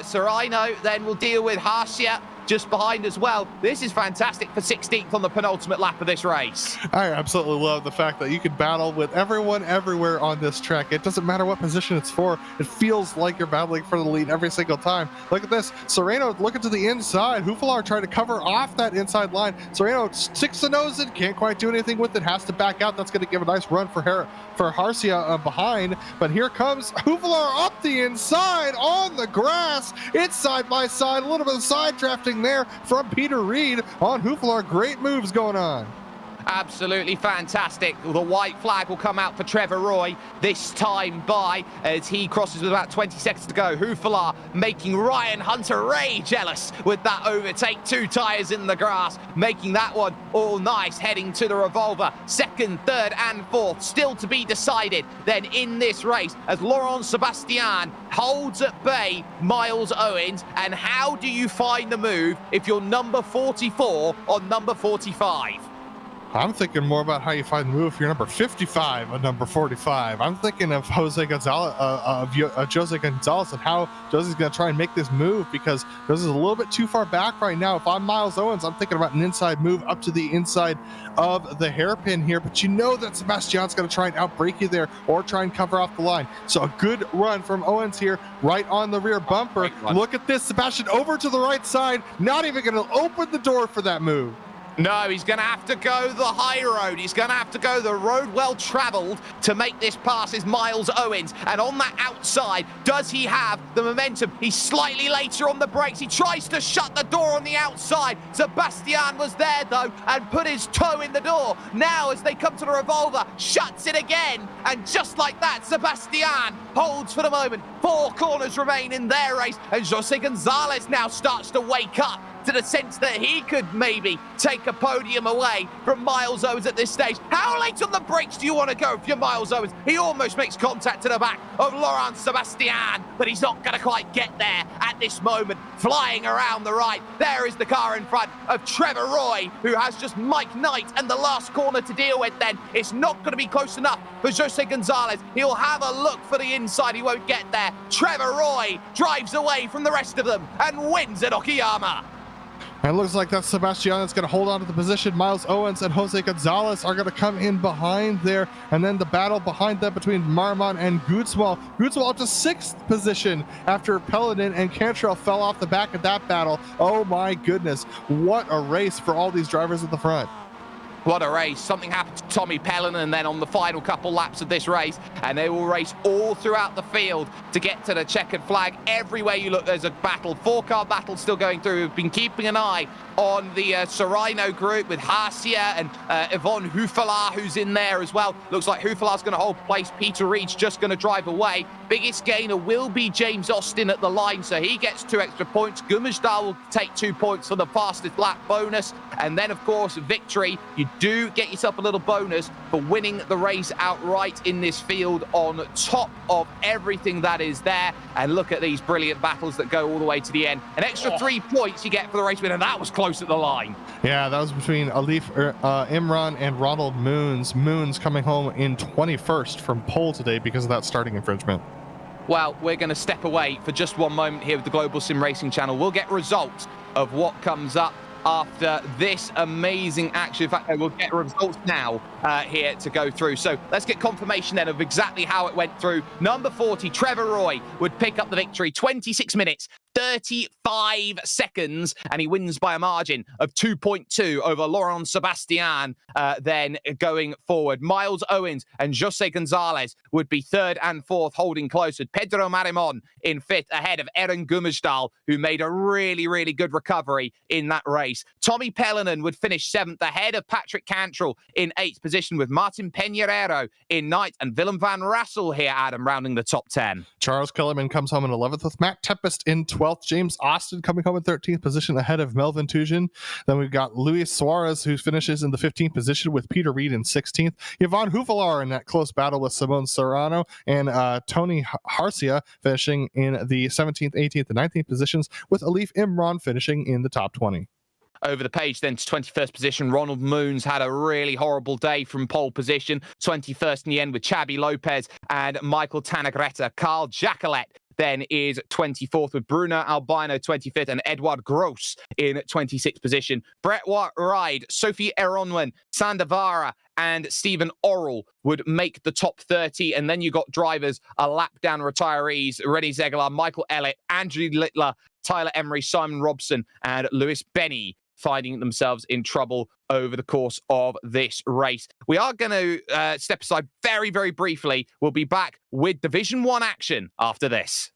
Serino then will deal with Harsia just behind as well. This is fantastic for 16th on the penultimate lap of this race. I absolutely love the fact that you can battle with everyone everywhere on this track. It doesn't matter what position it's for. It feels like you're battling for the lead every single time. Look at this. Sereno looking to the inside. Hufalar trying to cover off that inside line. Sereno sticks the nose in, can't quite do anything with it, has to back out. That's going to give a nice run for Harsia behind. But here comes Hufalar up the inside on the grass. It's side by side, a little bit of side drafting there from Peter Reed on Huflar. Great moves going on. Absolutely fantastic. The white flag will come out for Trevor Roy this time by as he crosses with about 20 seconds to go. Hufala making Ryan Hunter-Reay jealous with that overtake. 2 tyres in the grass, making that one all nice, heading to the revolver. 2nd, 3rd and 4th still to be decided then in this race as Laurent Sebastian holds at bay Miles Owens. And how do you find the move if you're number 44 on number 45? I'm thinking more about how you find the move if you're number 55 or number 45. I'm thinking of Jose Gonzalez, Jose Gonzalez, and how Jose's going to try and make this move, because Jose's a little bit too far back right now. If I'm Miles Owens, I'm thinking about an inside move up to the inside of the hairpin here, but you know that Sebastian's going to try and outbreak you there or try and cover off the line. So a good run from Owens here, right on the rear bumper. Look at this, Sebastian over to the right side, not even going to open the door for that move. No, he's going to have to go the high road. He's going to have to go the road well traveled to make this pass is Miles Owens. And on that outside, does he have the momentum? He's slightly later on the brakes. He tries to shut the door on the outside. Sebastian was there, though, and put his toe in the door. Now, as they come to the revolver, shuts it again. And just like that, Sebastian holds for the moment. 4 corners remain in their race. And Jose Gonzalez now starts to wake up to the sense that he could maybe take a podium away from Miles Owens at this stage. How late on the brakes do you want to go if you're Miles Owens? He almost makes contact to the back of Laurent Sebastian, but he's not going to quite get there at this moment. Flying around the right, there is the car in front of Trevor Roy, who has just Mike Knight and the last corner to deal with then. It's not going to be close enough for Jose Gonzalez. He'll have a look for the inside, he won't get there. Trevor Roy drives away from the rest of them and wins at Okayama. And it looks like that's Sebastian that's going to hold on to the position. Miles Owens and Jose Gonzalez are going to come in behind there. And then the battle behind them between Marmon and Gutzwell. Gutzwell up to 6th position after Pellenin and Cantrell fell off the back of that battle. Oh my goodness. What a race for all these drivers at the front. What a race. Something happened to Tommy Pellenin then on the final couple laps of this race, and they will race all throughout the field to get to the checkered flag. Everywhere you look, there's a battle. 4-car battle still going through. We've been keeping an eye on the Serino group with Harsia and Yvonne Hufala, who's in there as well. Looks like Hufala's going to hold place. Peter Reed's just going to drive away. Biggest gainer will be James Austin at the line, so he gets 2 extra points. Gumejdal will take 2 points for the fastest lap bonus. And then, of course, victory. You do get yourself a little bonus for winning the race outright in this field on top of everything that is there. And look at these brilliant battles that go all the way to the end. An extra 3 points you get for the race win, and that was close at the line. Yeah, that was between Alif Imran and Ronald Moons. Moons coming home in 21st from pole today because of that starting infringement. Well, we're going to step away for just one moment here with the Global Sim Racing Channel. We'll get results of what comes up after this amazing action. In fact, we'll get results now here to go through. So let's get confirmation then of exactly how it went through. Number 40, Trevor Roy, would pick up the victory. 26 minutes, 35 seconds, and he wins by a margin of 2.2 over Laurent Sebastian. Then going forward, Miles Owens and Jose Gonzalez would be third and fourth, holding close, with Pedro Marimon in fifth, ahead of Eren Gummersdal, who made a really, really good recovery in that race. Tommy Pellinan would finish seventh, ahead of Patrick Cantrell in eighth position, with Martin Peñarero in ninth, and Willem van Rassel here, Adam, rounding the top 10. Charles Kellerman comes home in 11th, with Matt Tempest in 12th. James Austin coming home in 13th position, ahead of Melvin Tujan. Then we've got Luis Suarez, who finishes in the 15th position, with Peter Reed in 16th. Yvonne Huvelaar in that close battle with Simone Serrano, and Tony Harcia finishing in the 17th, 18th, and 19th positions, with Alif Imran finishing in the top 20. Over the page then to 21st position, Ronald Moons had a really horrible day from pole position. 21st in the end with Chabi Lopez and Michael Tanagretta. Carl Jacquelet then is 24th, with Bruno Albino 25th, and Edward Gross in 26th position. Brett Ride, Sophie Eronwen, Sandavara, and Stephen Orrell would make the top 30. And then you got drivers a lap down retirees: Rennie Zegler, Michael Ellett, Andrew Littler, Tyler Emery, Simon Robson, and Lewis Benny finding themselves in trouble over the course of this race. We are going to step aside very, very briefly. We'll be back with Division 1 action after this.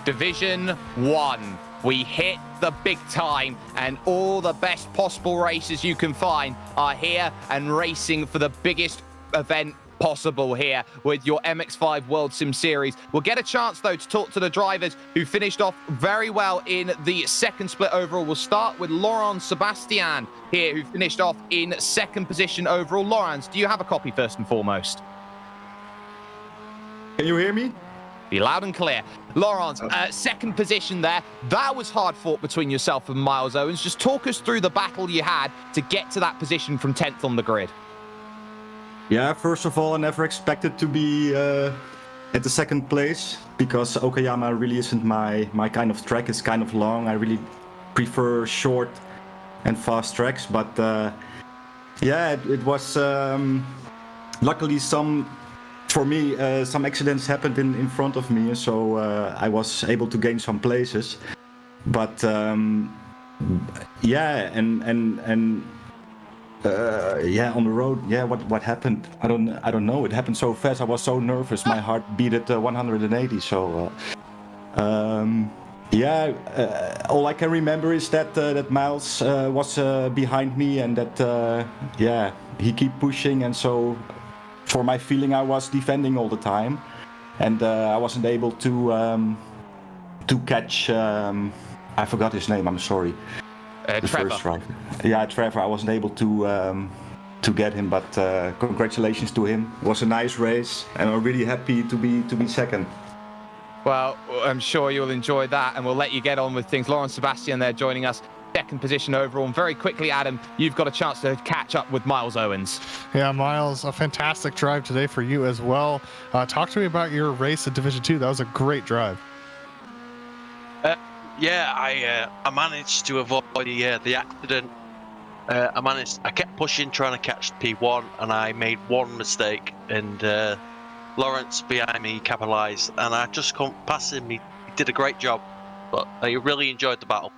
Division 1. We hit the big time, and all the best possible racers you can find are here and racing for the biggest event possible here with your MX5 World Sim Series. We'll get a chance, though, to talk to the drivers who finished off very well in the second split overall. We'll start with Laurent Sebastian here, who finished off in second position overall. Laurent, do you have a copy first and foremost? Can you hear me? Be loud and clear. Laurent, second position there. That was hard fought between yourself and Miles Owens. Just talk us through the battle you had to get to that position from 10th on the grid. Yeah, first of all, I never expected to be at the second place because Okayama really isn't my kind of track. It's kind of long. I really prefer short and fast tracks. But yeah, it was luckily for me, some accidents happened in front of me, so I was able to gain some places. But yeah, and yeah, on the road, yeah, what happened? I don't know. It happened so fast. I was so nervous. My heart beat at 180. So yeah, all I can remember is that Miles was behind me, and that yeah, he kept pushing, and so. For my feeling, I was defending all the time, and I wasn't able to catch. I forgot his name. I'm sorry. The Trevor. first drive. Yeah, Trevor. I wasn't able to get him, but congratulations to him. It was a nice race, and I'm really happy to be second. Well, I'm sure you'll enjoy that, and we'll let you get on with things. Laurent Sebastian there joining us. Second position overall. And very quickly, Adam, you've got a chance to catch up with Miles Owens. Yeah, Miles, a fantastic drive today for you as well. Talk to me about your race at Division 2. That was a great drive. Yeah, I managed to avoid the accident. I kept pushing, trying to catch P1, and I made one mistake, and Lawrence behind me capitalized, and I just couldn't pass him. He did a great job, but I really enjoyed the battle.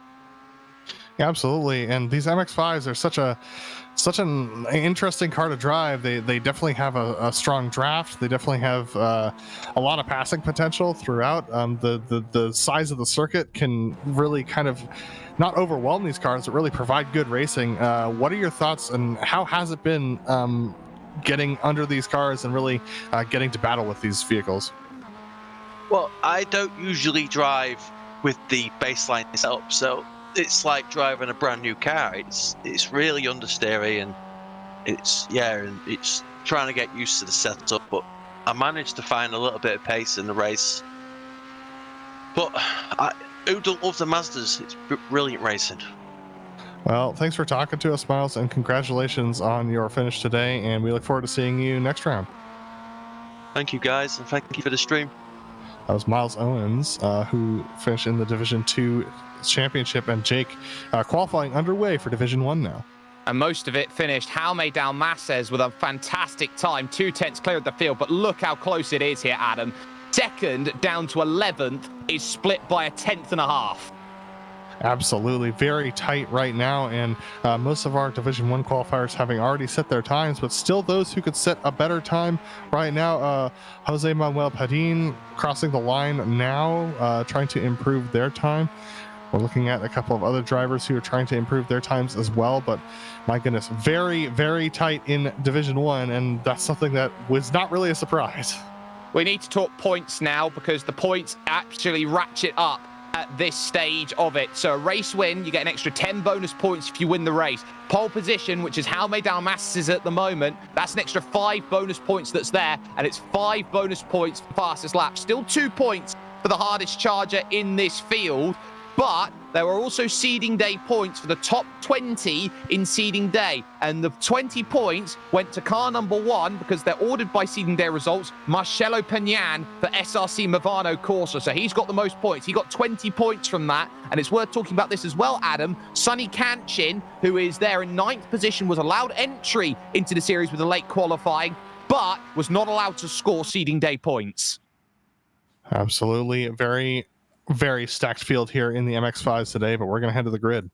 Yeah, absolutely. And these MX5s are such an interesting car to drive. They definitely have a strong draft. They definitely have a lot of passing potential throughout. The size of the circuit can really kind of not overwhelm these cars, but really provide good racing. What are your thoughts, and how has it been getting under these cars and really getting to battle with these vehicles? Well, I don't usually drive with the baseline setup, so it's like driving a brand new car. It's really understeery, and it's trying to get used to the setup. But I managed to find a little bit of pace in the race. But who don't love the Mazdas? It's brilliant racing. Well, thanks for talking to us, Miles, and congratulations on your finish today. And we look forward to seeing you next round. Thank you, guys, and thank you for the stream. That was Miles Owens, who finished in the Division 2 championship, and Jake qualifying underway for Division 1 now. And most of it finished Jaume Dalmases with a fantastic time, 2/10 clear of the field, but look how close it is here, Adam. Second down to 11th is split by a 10th and a half. Absolutely, very tight right now, and most of our Division 1 qualifiers having already set their times, but still those who could set a better time right now. Jose Manuel Padin crossing the line now, trying to improve their time. We're looking at a couple of other drivers who are trying to improve their times as well, but my goodness, very, very tight in Division 1, and that's something that was not really a surprise. We need to talk points now, because the points actually ratchet up at this stage of it. So a race win, you get an extra 10 bonus points if you win the race. Pole position, which is Jaume Dalmases is at the moment, that's an extra 5 bonus points that's there, and it's 5 bonus points for fastest lap. Still 2 points for the hardest charger in this field. But there were also seeding day points for the top 20 in seeding day. And the 20 points went to car number 1 because they're ordered by seeding day results, Marcelo Peñan for SRC Movano Corsa. So he's got the most points. He got 20 points from that. And it's worth talking about this as well, Adam. Sonny Kanchin, who is there in 9th position, was allowed entry into the series with a late qualifying, but was not allowed to score seeding day points. Absolutely. Very stacked field here in the MX5s today, but we're going to head to the grid.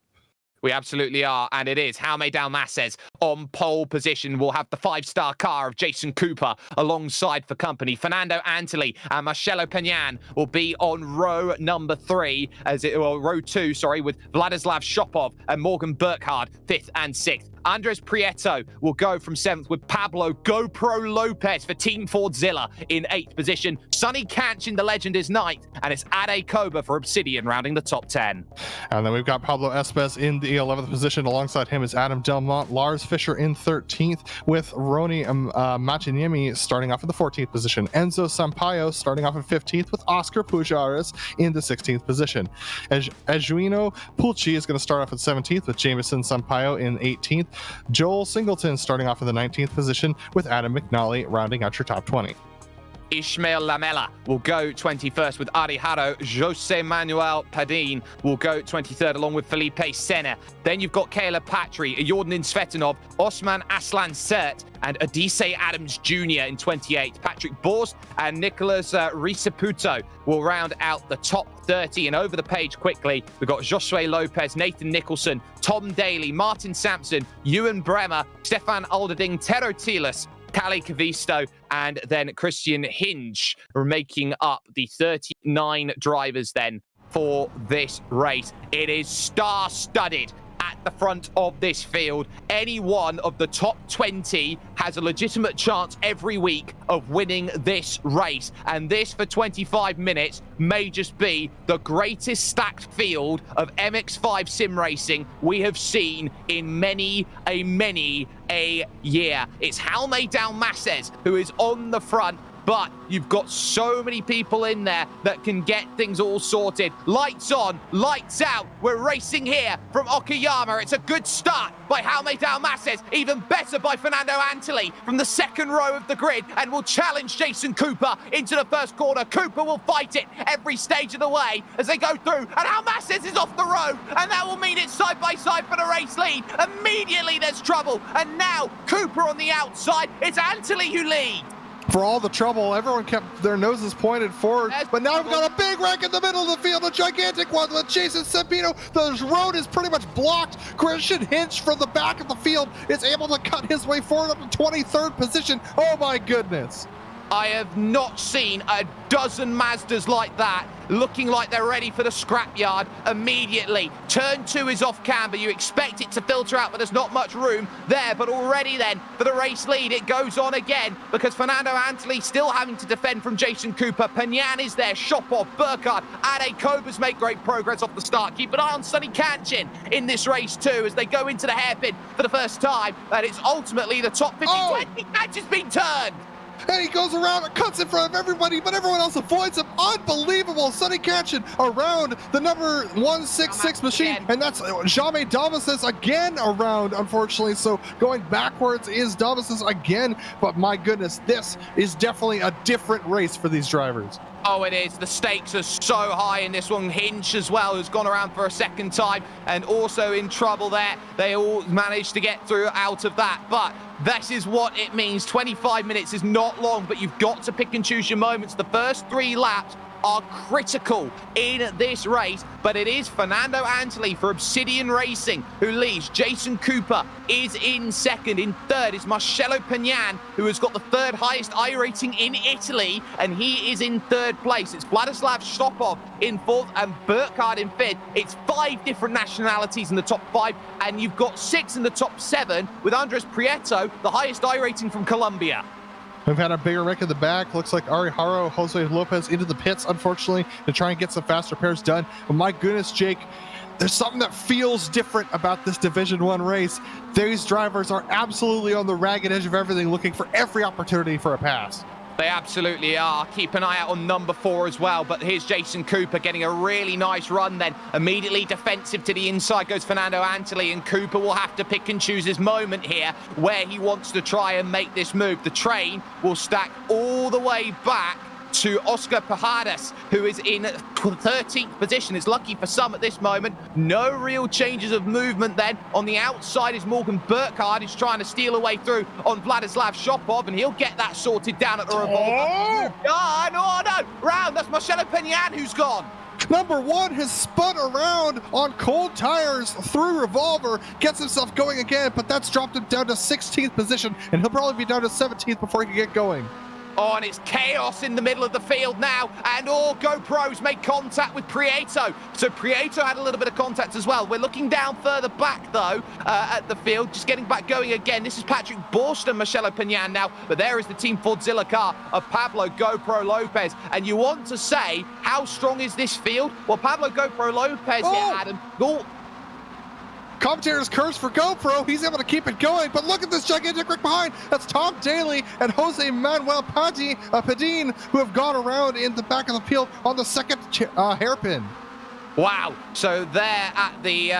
We absolutely are, and it is Jaume Dalmases on pole position. We'll have the 5-star car of Jason Cooper alongside for company. Fernando Antoli and Marcelo Peñan will be on row number 3, row 2, sorry, with Vladislav Shopov and Morgan Burkhardt 5th and 6th. Andres Prieto will go from 7th with Pablo GoPro Lopez for Team Fordzilla in 8th position. Sonny Kanchin, the legend, is 9th, and it's Ade Koba for Obsidian rounding the top 10. And then we've got Pablo Espes in the 11th position. Alongside him is Adam Delmont, Lars Fischer in 13th, with Roni Matiniemi starting off in the 14th position. Enzo Sampaio starting off in 15th, with Oscar Pujares in the 16th position. Edwino Pulci is going to start off at 17th, with Jameson Sampaio in 18th. Joel Singleton starting off in the 19th position, with Adam McNally rounding out your top 20. Ishmael Lamela will go 21st with Ari Haro. Jose Manuel Padin will go 23rd along with Felipe Senna. Then you've got Caleb Patry, Jordan Svetanov, Osman Aslan Sert, and Adise Adams Jr. in 28th. Patrick Borst and Nicholas Risaputo will round out the top 30. And over the page quickly, we've got Josue Lopez, Nathan Nicholson, Tom Daly, Martin Sampson, Ewan Bremer, Stefan Alderding, Tero Tilas, Cali Cavisto, and then Christian Hinge are making up the 39 drivers then for this race. It is star-studded at the front of this field. Any one of the top 20 has a legitimate chance every week of winning this race. And this, for 25 minutes, may just be the greatest stacked field of MX5 sim racing we have seen in many a year. It's Jaume Dalmases who is on the front, but you've got so many people in there that can get things all sorted. Lights on, lights out. We're racing here from Okayama. It's a good start by Jaume Dalmases, even better by Fernando Antoli from the second row of the grid, and will challenge Jason Cooper into the first corner. Cooper will fight it every stage of the way as they go through, and Dalmases is off the road, and that will mean it's side by side for the race lead. Immediately there's trouble, and now Cooper on the outside. It's Antoli who leads. For all the trouble, everyone kept their noses pointed forward, but now we've got a big wreck in the middle of the field, a gigantic one with Jason Sempino. The road is pretty much blocked. Christian Hinch from the back of the field is able to cut his way forward up to 23rd position. Oh my goodness. I have not seen a dozen Mazdas like that, looking like they're ready for the scrapyard immediately. Turn 2 is off camber. You expect it to filter out, but there's not much room there. But already then, for the race lead, it goes on again, because Fernando Antoli still having to defend from Jason Cooper. Peñan is there, Shopov, Burkhardt, Ade Kobas make great progress off the start. Keep an eye on Sonny Kanchin in this race too, as they go into the hairpin for the first time. And it's ultimately the top 50. Oh. Kanchin's been turned. And he goes around and cuts in front of everybody, but everyone else avoids him. Unbelievable. Sonny Kanchin around the number 166 machine, and that's Jaume Dalmases again around, unfortunately. So going backwards is Dalmases again, but my goodness, this is definitely a different race for these drivers. Oh, it is. The stakes are so high in this one. Hinch as well, who's gone around for a second time and also in trouble there. They all managed to get through out of that, but this is what it means. 25 minutes is not long, but you've got to pick and choose your moments. The first 3 laps are critical in this race, but it is Fernando Antoli for Obsidian Racing who leads. Jason Cooper is in second. In third is Marcelo Peñan, who has got the 3rd highest iRating in Italy, and he is in 3rd place. It's Vladislav Shopov in 4th and Burkhardt in 5th. It's 5 different nationalities in the top 5, and you've got 6 in the top 7 with Andres Prieto, the highest iRating from Colombia. We've had a bigger wreck in the back. Looks like Ari Haro, Jose Lopez into the pits, unfortunately, to try and get some fast repairs done. But my goodness, Jake, there's something that feels different about this Division 1 race. These drivers are absolutely on the ragged edge of everything, looking for every opportunity for a pass. They absolutely are. Keep an eye out on number 4 as well. But here's Jason Cooper getting a really nice run then. Immediately defensive to the inside goes Fernando Antoli, and Cooper will have to pick and choose his moment here where he wants to try and make this move. The train will stack all the way back to Oscar Pajadas, who is in 13th position. It's lucky for some at this moment. No real changes of movement then. On the outside is Morgan Burkhardt, who's trying to steal away through on Vladislav Shopov, and he'll get that sorted down at the revolver. Oh, no, round. That's Marcelo Peñan who's gone. Number 1 has spun around on cold tires through Revolver, gets himself going again, but that's dropped him down to 16th position, and he'll probably be down to 17th before he can get going. Oh, and it's chaos in the middle of the field now, and all GoPros make contact with Prieto. So Prieto had a little bit of contact as well. We're looking down further back, though, at the field, just getting back going again. This is Patrick Borst and Michele Pignan now, but there is the Team Fordzilla car of Pablo GoPro Lopez. And you want to say, how strong is this field? Well, Pablo GoPro Lopez here, Adam. Commentator's curse for GoPro. He's able to keep it going, but look at this gigantic wreck behind. That's Tom Daly and Jose Manuel Padin, who have gone around in the back of the field on the second hairpin. Wow, so they're at the,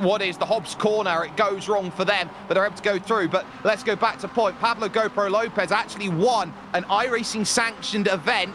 what is the Hobbs corner. It goes wrong for them, but they're able to go through. But let's go back to point. Pablo GoPro Lopez actually won an iRacing sanctioned event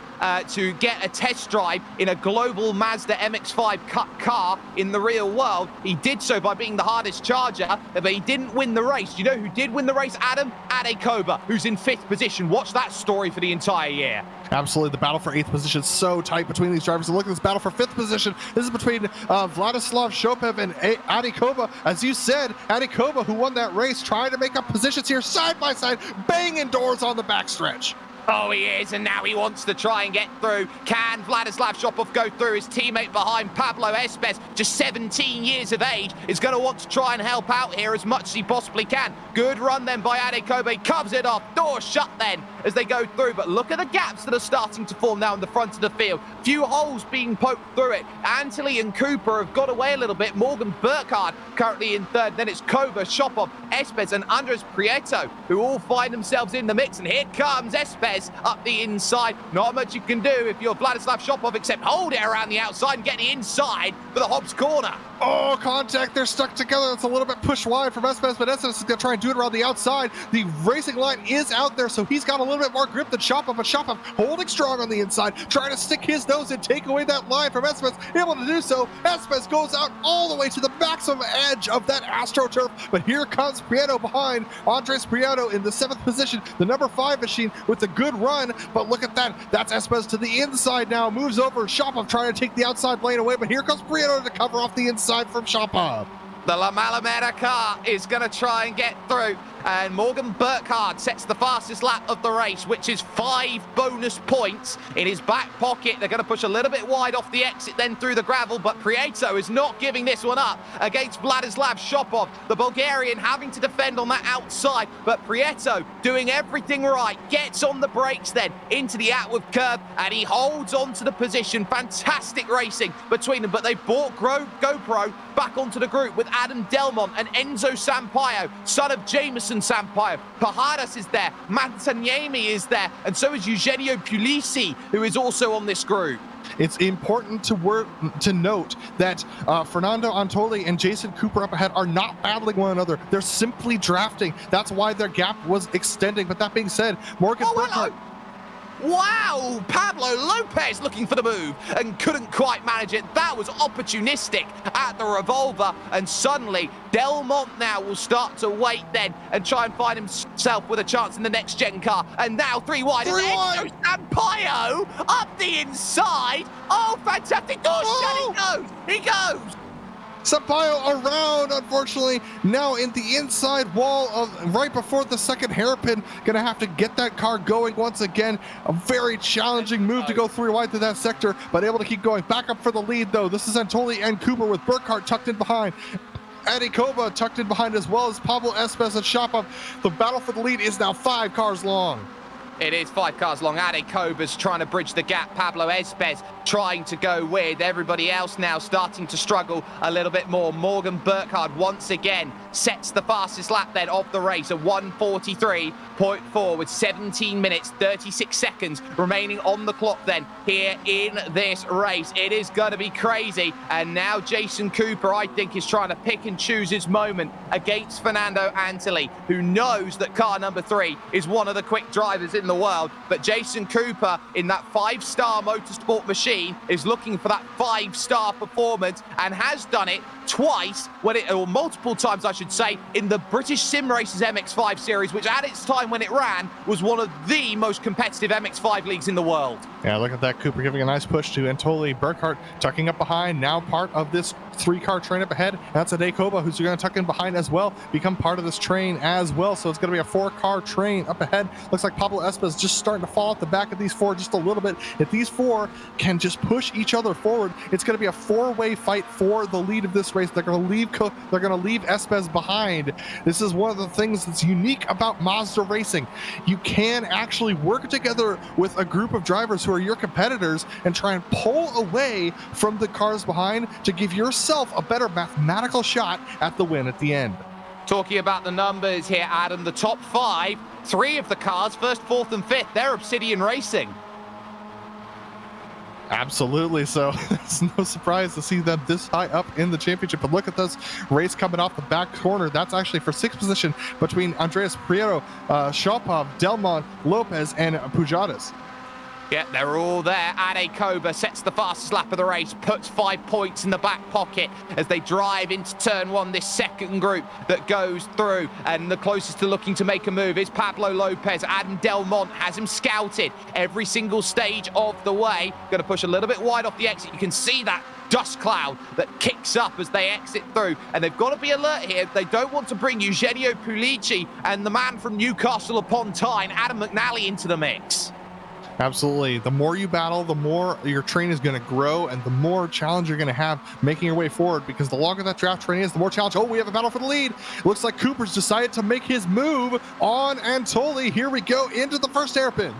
to get a test drive in a global Mazda MX5 Cup car in the real world. He did so by being the hardest charger, but he didn't win the race. You know who did win the race, Adam? Adekoba, who's in 5th position. Watch that story for the entire year. Absolutely, the battle for 8th position is so tight between these drivers. And look at this battle for 5th position. This is between Vladislav Shopev and Adekoba. As you said, Adekoba, who won that race, trying to make up positions here side by side, banging doors on the backstretch. Oh, he is, and now he wants to try and get through. Can Vladislav Shopov go through? His teammate behind, Pablo Espes, just 17 years of age, is going to want to try and help out here as much as he possibly can. Good run then by Adekoba. Covers it off. Door shut then as they go through. But look at the gaps that are starting to form now in the front of the field. Few holes being poked through it. Antley and Cooper have got away a little bit. Morgan Burkhardt currently in 3rd. Then it's Koba, Shopov, Espes, and Andres Prieto, who all find themselves in the mix. And here comes Espes up the inside. Not much you can do if you're Vladislav Shopov except hold it around the outside and get the inside for the Hobbs corner. Oh, contact. They're stuck together. It's a little bit pushed wide from Espes, but Espes is going to try and do it around the outside. The racing line is out there, so he's got a little bit more grip than Shopov, but Shopov holding strong on the inside, trying to stick his nose and take away that line from Espes. Able to do so. Espes goes out all the way to the maximum edge of that AstroTurf, but here comes Prieto behind. Andres Prieto in the 7th position, the number 5 machine with a good run, but look at that. That's Espes to the inside now. Moves over. Shopov trying to take the outside lane away, but here comes Prieto to cover off the inside from Shopov. The La Malamera car is going to try and get through. And Morgan Burkhardt sets the fastest lap of the race, which is 5 bonus points in his back pocket. They're going to push a little bit wide off the exit, then through the gravel, but Prieto is not giving this one up against Vladislav Shopov, the Bulgarian, having to defend on that outside, but Prieto doing everything right, gets on the brakes then into the outward curve, and he holds on to the position. Fantastic racing between them, but they brought GoPro back onto the group with Adam Delmont and Enzo Sampaio, son of Jameson Sampaio. Pajadas is there, Mantaniemi is there, and so is Eugenio Pulisi, who is also on this group. It's important to note that Fernando Antoli and Jason Cooper up ahead are not battling one another. They're simply drafting. That's why their gap was extending. But that being said, Morgan Burkhardt... Wow, Pablo Lopez looking for the move and couldn't quite manage it. That was opportunistic at the revolver, and suddenly Delmont now will start to wait then and try and find himself with a chance in the next gen car. And now 3 wide. Enzo Sampaio up the inside. Oh, fantastic. Oh, he goes. Sampaio around, unfortunately, now in the inside wall of right before the second hairpin. Gonna have to get that car going once again. A very challenging move to go 3 wide through that sector, but able to keep going. Back up for the lead, though. This is Antoli and Cooper with Burkhardt tucked in behind. Adekoba tucked in behind, as well as Pablo Espes and Shopov. The battle for the lead is now 5 cars long. It is 5 cars long. Adekoba's trying to bridge the gap. Pablo Espes trying to go with. Everybody else now starting to struggle a little bit more. Morgan Burkhardt once again sets the fastest lap then of the race, a 1:43.4 with 17 minutes, 36 seconds remaining on the clock then here in this race. It is going to be crazy. And now Jason Cooper, I think, is trying to pick and choose his moment against Fernando Antoli, who knows that car number 3 is one of the quick drivers in the the world. But Jason Cooper in that 5-star motorsport machine is looking for that 5-star performance and has done it twice, or multiple times, I should say, in the British Sim Racers MX5 series, which at its time when it ran was one of the most competitive MX5 leagues in the world. Yeah, look at that. Cooper giving a nice push to Antoli. Burkhardt tucking up behind, now part of this 3-car train up ahead. That's Okayama, who's going to tuck in behind as well, become part of this train as well. So it's going to be a 4-car train up ahead. Looks like Pablo Espas just starting to fall off the back of these 4 just a little bit. If these 4 can just push each other forward, it's going to be a 4-way fight for the lead of this race. They're going to leave Espas behind. This is one of the things that's unique about Mazda Racing. You can actually work together with a group of drivers who are your competitors and try and pull away from the cars behind to give yourself a better mathematical shot at the win at the end. Talking about the numbers here, Adam, the top 5, 3 of the cars, 1st, 4th and 5th, they're Obsidian Racing. Absolutely. So it's no surprise to see them this high up in the championship. But look at this race coming off the back corner. That's actually for 6th position between Andreas Prieto, Shopov, Delmont, Lopez, and Pujadas. Yeah, they're all there. Okayama sets the fastest lap of the race, puts 5 points in the back pocket as they drive into turn 1, this second group that goes through. And the closest to looking to make a move is Pablo Lopez. Adam Delmont has him scouted every single stage of the way. Going to push a little bit wide off the exit. You can see that dust cloud that kicks up as they exit through, and they've got to be alert here. They don't want to bring Eugenio Pulici and the man from Newcastle upon Tyne, Adam McNally, into the mix. Absolutely. The more you battle, the more your train is going to grow, and the more challenge you're going to have making your way forward, because the longer that draft train is, the more challenge. Oh, we have a battle for the lead. Looks like Cooper's decided to make his move on Antoli. Here we go into the first hairpin.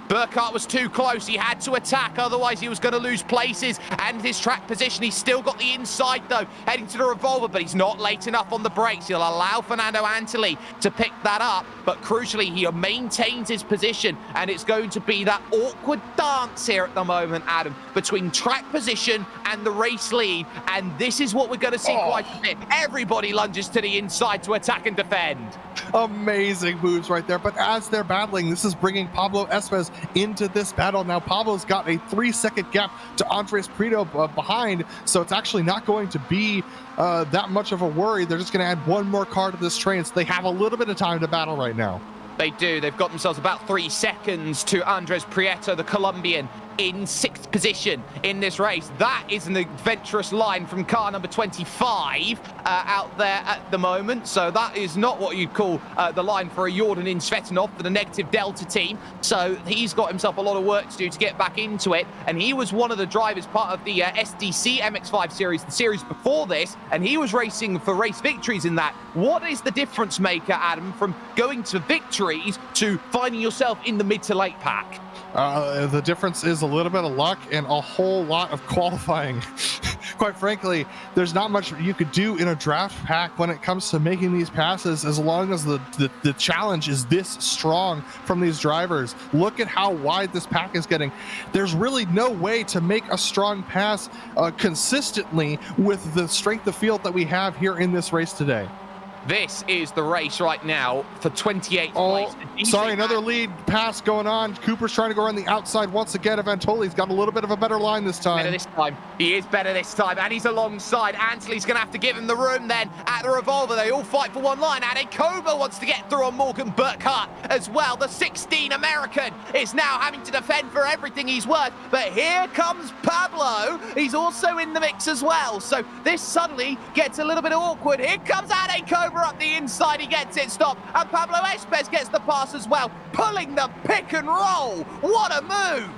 Burkhardt was too close. He had to attack, otherwise he was going to lose places and his track position. He's still got the inside, though, heading to the revolver, but he's not late enough on the brakes. He'll allow Fernando Antoli to pick that up, but crucially, he maintains his position, and it's going to be that awkward dance here at the moment, Adam, between track position and the race lead, and this is what we're going to see quite a bit. Everybody lunges to the inside to attack and defend. Amazing moves right there, but as they're battling, this is bringing Pablo Espas into this battle. Now Pablo's got a 3-second gap to Andres Prieto behind, so it's actually not going to be that much of a worry. They're just going to add one more car to this train, so they have a little bit of time to battle right now. They do. They've got themselves about 3 seconds to Andres Prieto, the Colombian, in 6th position in this race. That is an adventurous line from car number 25 out there at the moment. So that is not what you'd call the line for a Jordan Svetanov for the negative Delta team. So he's got himself a lot of work to do to get back into it. And he was one of the drivers, part of the SDC MX5 series, the series before this, and he was racing for race victories in that. What is the difference maker, Adam, from going to victories to finding yourself in the mid to late pack? The difference is a little bit of luck and a whole lot of qualifying. Quite frankly, there's not much you could do in a draft pack when it comes to making these passes, as long as the challenge is this strong from these drivers. Look at how wide this pack is getting. There's really no way to make a strong pass consistently with the strength of field that we have here in this race today. This is the race right now for 28th place. Sorry, another lead pass going on. Cooper's trying to go around the outside once again. Antoli's got a little bit of a better line this time. Better this time. He is better this time, and he's alongside. Antoli's going to have to give him the room then at the revolver. They all fight for one line, and Okayama wants to get through on Morgan Burkhardt as well. The 16 American is now having to defend for everything he's worth, but here comes Pablo. He's also in the mix as well, so this suddenly gets a little bit awkward. Here comes Okayama up the inside. He gets it stopped, and Pablo Espas gets the pass as well, pulling the pick and roll. What a move!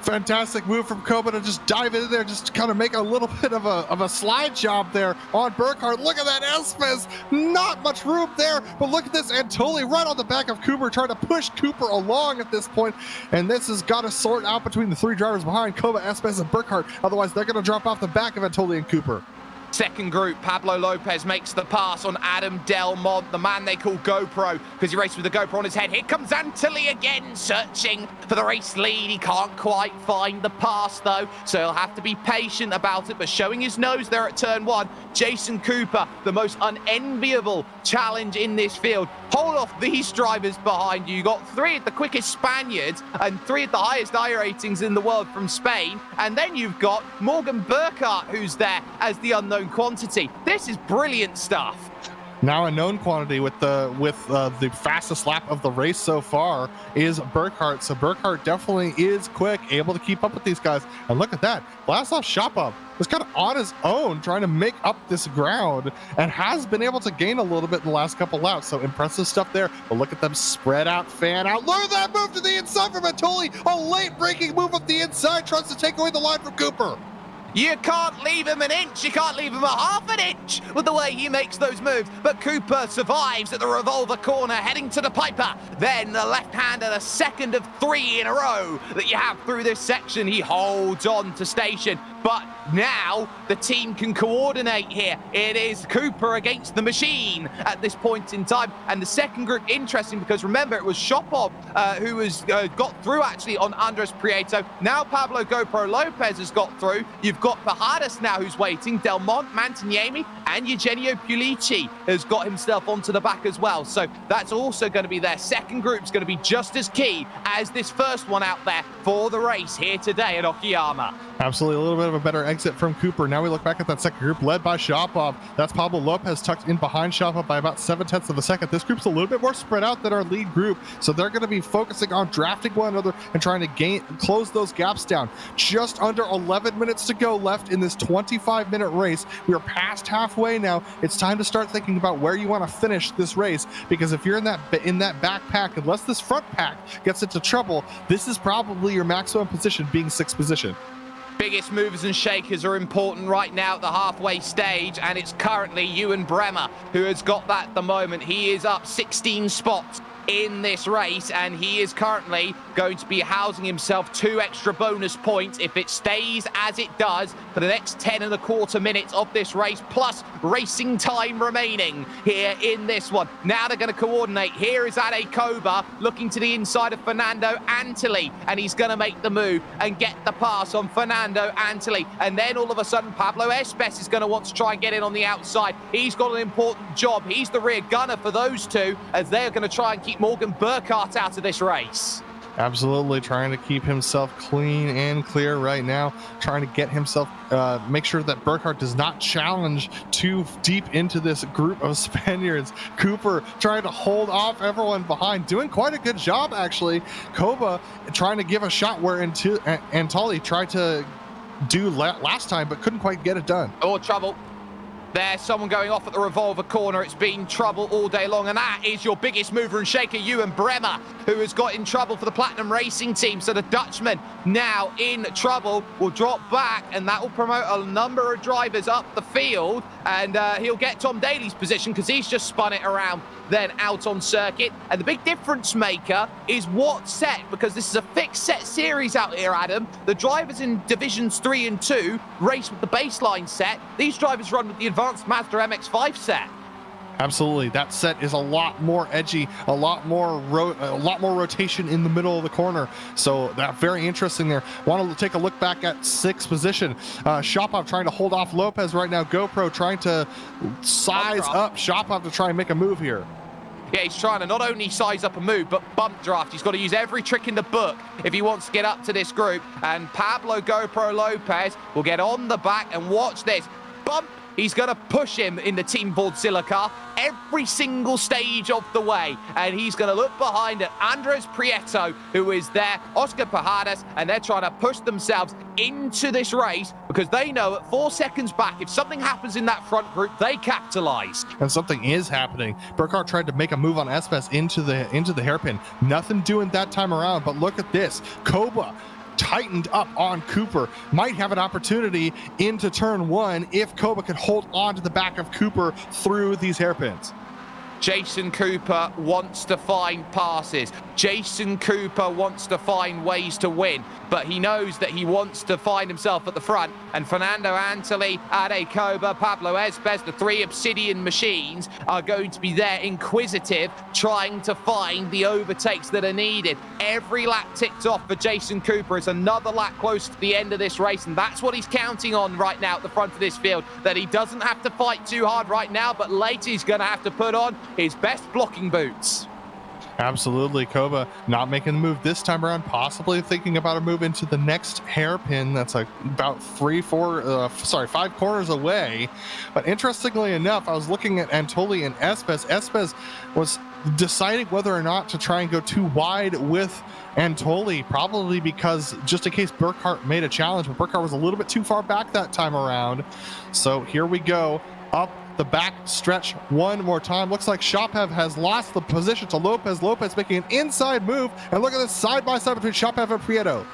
Fantastic move from Koba to just dive in there, just to kind of make a little bit of a slide job there on Burkhardt. Look at that Espas, not much room there, but look at this Antoli right on the back of Cooper, trying to push Cooper along at this point, and this has got to sort out between the 3 drivers behind, Koba, Espas, and Burkhardt. Otherwise, they're going to drop off the back of Antoli and Cooper. Second group, Pablo Lopez makes the pass on Adam Delmont, the man they call GoPro, because he raced with the GoPro on his head. Here comes Antoli again, searching for the race lead. He can't quite find the pass, though, so he'll have to be patient about it, but showing his nose there at turn 1. Jason Cooper, the most unenviable challenge in this field. Hold off these drivers behind you. You got 3 of the quickest Spaniards and 3 of the highest ratings in the world from Spain. And then you've got Morgan Burkhardt, who's there as the unknown quantity. This is brilliant stuff. Now a known quantity with the fastest lap of the race so far is Burkhardt. So Burkhardt definitely is quick, able to keep up with these guys. And look at that. Vladislav Shapov was kind of on his own trying to make up this ground and has been able to gain a little bit in the last couple laps. So impressive stuff there. But look at them spread out, fan out. Look at that move to the inside from Anatoly. A late breaking move up the inside, tries to take away the line from Cooper. You can't leave him an inch. You can't leave him a half an inch with the way he makes those moves. But Cooper survives at the revolver corner, heading to the Piper. Then the left-hander, a second of 3 in a row that you have through this section. He holds on to station. But now the team can coordinate here. It is Cooper against the machine at this point in time. And the second group, interesting, because remember, it was Shopov who has got through actually on Andres Prieto. Now Pablo GoPro Lopez has got through. You've got Pajadas now who's waiting. Delmont, Mantiniemi, and Eugenio Pulici has got himself onto the back as well. So that's also going to be their second group's going to be just as key as this first one out there for the race here today at Okayama. Absolutely, a little bit of a better exit from Cooper. Now we look back at that second group led by Shapov. That's Pablo Lopez tucked in behind Shapov by about 7/10 of a second. This group's a little bit more spread out than our lead group, so they're going to be focusing on drafting one another and trying to close those gaps down. Just under 11 minutes to go left in this 25-minute race. We are past halfway now. It's time to start thinking about where you want to finish this race, because if you're in that back pack, unless this front pack gets into trouble, this is probably your maximum position, being 6th position. Biggest movers and shakers are important right now at the halfway stage, and it's currently Ewan Bremer who has got that at the moment. He is up 16 spots in this race, and he is currently going to be housing himself 2 extra bonus points if it stays as it does for the next 10.25 minutes of this race, plus racing time remaining here in this one. Now they're going to coordinate. Here is Ade Koba looking to the inside of Fernando Antoli, and he's going to make the move and get the pass on Fernando Antoli. And then all of a sudden, Pablo Espes is going to want to try and get in on the outside. He's got an important job. He's the rear gunner for those two, as they're going to try and keep Morgan Burkhardt out of this race. Absolutely, trying to keep himself clean and clear right now, trying to get himself, make sure that Burkhardt does not challenge too deep into this group of Spaniards. Cooper trying to hold off everyone behind, doing quite a good job actually. Koba trying to give a shot where Antoli tried to do last time, but couldn't quite get it done. Oh, trouble. There's someone going off at the revolver corner. It's been trouble all day long, and that is your biggest mover and shaker, Ewan Bremer, who has got in trouble for the Platinum Racing team. So the Dutchman now in trouble will drop back, and that will promote a number of drivers up the field, and he'll get Tom Daly's position because he's just spun it around then out on circuit. And the big difference maker is what set, because this is a fixed set series out here, Adam. The drivers in divisions 3 and 2 race with the baseline set. These drivers run with the advanced Mazda MX5 set. Absolutely, that set is a lot more edgy, a lot more rotation in the middle of the corner. So that very interesting there. Want to take a look back at 6th position. Shopov trying to hold off Lopez right now. GoPro trying to size up Shopov to try and make a move here. Yeah, he's trying to not only size up a move, but bump draft. He's got to use every trick in the book if he wants to get up to this group. And Pablo GoPro Lopez will get on the back, and watch this. Bump. He's going to push him in the Team Vordzilla car every single stage of the way. And he's going to look behind at Andres Prieto, who is there, Oscar Pajadas, and they're trying to push themselves into this race because they know at 4 seconds back, if something happens in that front group, they capitalize. And something is happening. Burkhardt tried to make a move on Espes into the hairpin. Nothing doing that time around, but look at this. Koba tightened up on Cooper, might have an opportunity into turn 1 if Koba could hold on to the back of Cooper through these hairpins. Jason Cooper wants to find passes. Jason Cooper wants to find ways to win, but he knows that he wants to find himself at the front. And Fernando Antoli, Ade Koba, Pablo Espes, the three Obsidian machines are going to be there, inquisitive, trying to find the overtakes that are needed. Every lap ticked off for Jason Cooper is another lap close to the end of this race, and that's what he's counting on right now at the front of this field, that he doesn't have to fight too hard right now, but later he's going to have to put on his best blocking boots. Absolutely. Koba not making the move this time around, possibly thinking about a move into the next hairpin that's like about 5 corners away. But interestingly enough, I was looking at Antoli and Espes. Espes was deciding whether or not to try and go too wide with Antoli, probably because just in case Burkhart made a challenge, but Burkhart was a little bit too far back that time around. So here we go, up the back stretch one more time. Looks like Shapev has lost the position to Lopez. Lopez making an inside move, and look at this side-by-side between Shapev and Prieto.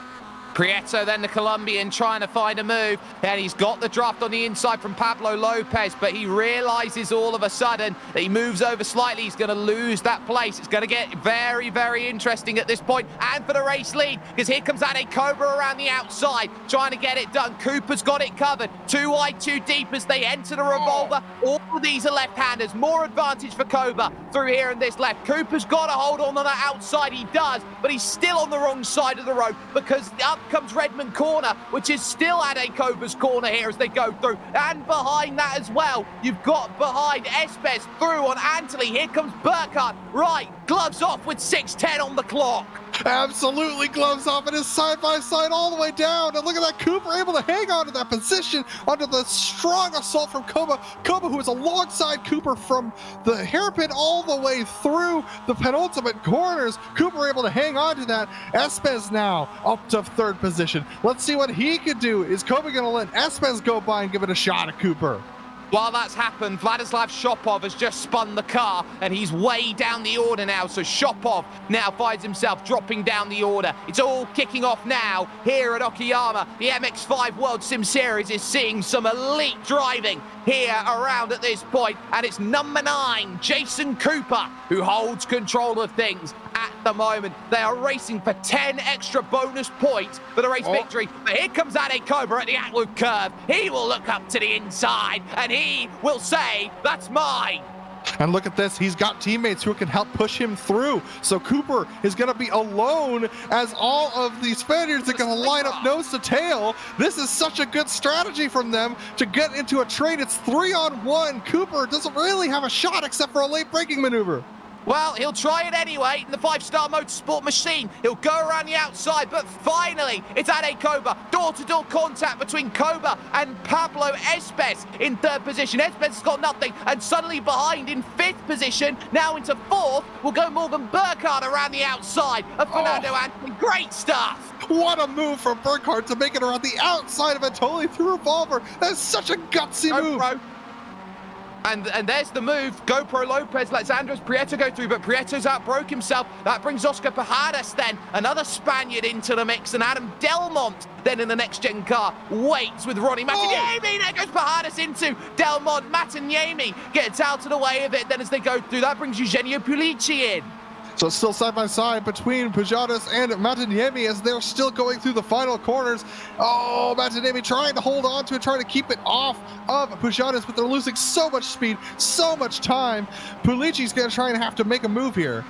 Prieto, then the Colombian, trying to find a move, and he's got the draft on the inside from Pablo Lopez, but he realizes all of a sudden that he moves over slightly. He's going to lose that place. It's going to get very, very interesting at this point, and for the race lead, because here comes Ade Cobra around the outside, trying to get it done. Cooper's got it covered. Too wide, too deep as they enter the revolver. All of these are left-handers. More advantage for Cobra through here in this left. Cooper's got to hold on that outside. He does, but he's still on the wrong side of the road, because up comes Redmond Corner, which is still Ade Cobra's corner here as they go through. And behind that as well, you've got behind Espes through on Antoli. Here comes Burkhart. Right, gloves off with 6:10 on the clock. Absolutely, gloves off. It is side-by-side all the way down. And look at that, Cooper able to hang on to that position under the strong assault from Koba. Koba, who is alongside Cooper from the hairpin all the way through the penultimate corners. Cooper able to hang on to that. Espes now up to third position. Let's see what he could do. Is Koba going to let Espes go by and give it a shot at Cooper? While that's happened, Vladislav Shopov has just spun the car, and he's way down the order now. So Shopov now finds himself dropping down the order. It's all kicking off now here at Okayama. The MX5 World Sim Series is seeing some elite driving here around at this point, and it's number 9, Jason Cooper, who holds control of things at the moment. They are racing for 10 extra bonus points for the race victory. But here comes Ade Cobra at the outward curve. He will look up to the inside, and he will say, "That's mine." And look at this, he's got teammates who can help push him through. So Cooper is going to be alone as all of the Spaniards are going to line up nose to tail. This is such a good strategy from them to get into a trade. It's 3-on-1. Cooper doesn't really have a shot except for a late braking maneuver. Well, he'll try it anyway in the 5-star motorsport machine. He'll go around the outside, but finally, it's Ade Cobra. Door-to-door contact between Cobra and Pablo Espes in third position. Espes has got nothing, and suddenly behind in 5th position, now into 4th, will go Morgan Burkhart around the outside of Fernando Antoli. Great stuff. What a move from Burkhart to make it around the outside of Antoli through revolver. That's such a gutsy move. Bro. And there's the move. GoPro Lopez lets Andres Prieto go through, but Prieto's outbroke himself. That brings Oscar Pajadas then, another Spaniard into the mix, and Adam Delmont then in the next-gen car waits with Ronnie Mataniemi. There goes Pajadas into Delmont. Mataniemi gets out of the way of it. Then as they go through, that brings Eugenio Pulici in. So it's still side-by-side between Pujadas and Mataniemi as they're still going through the final corners. Oh, Mataniemi trying to hold on to it, trying to keep it off of Pujadas, but they're losing so much speed, so much time. Pulici's going to try and have to make a move here.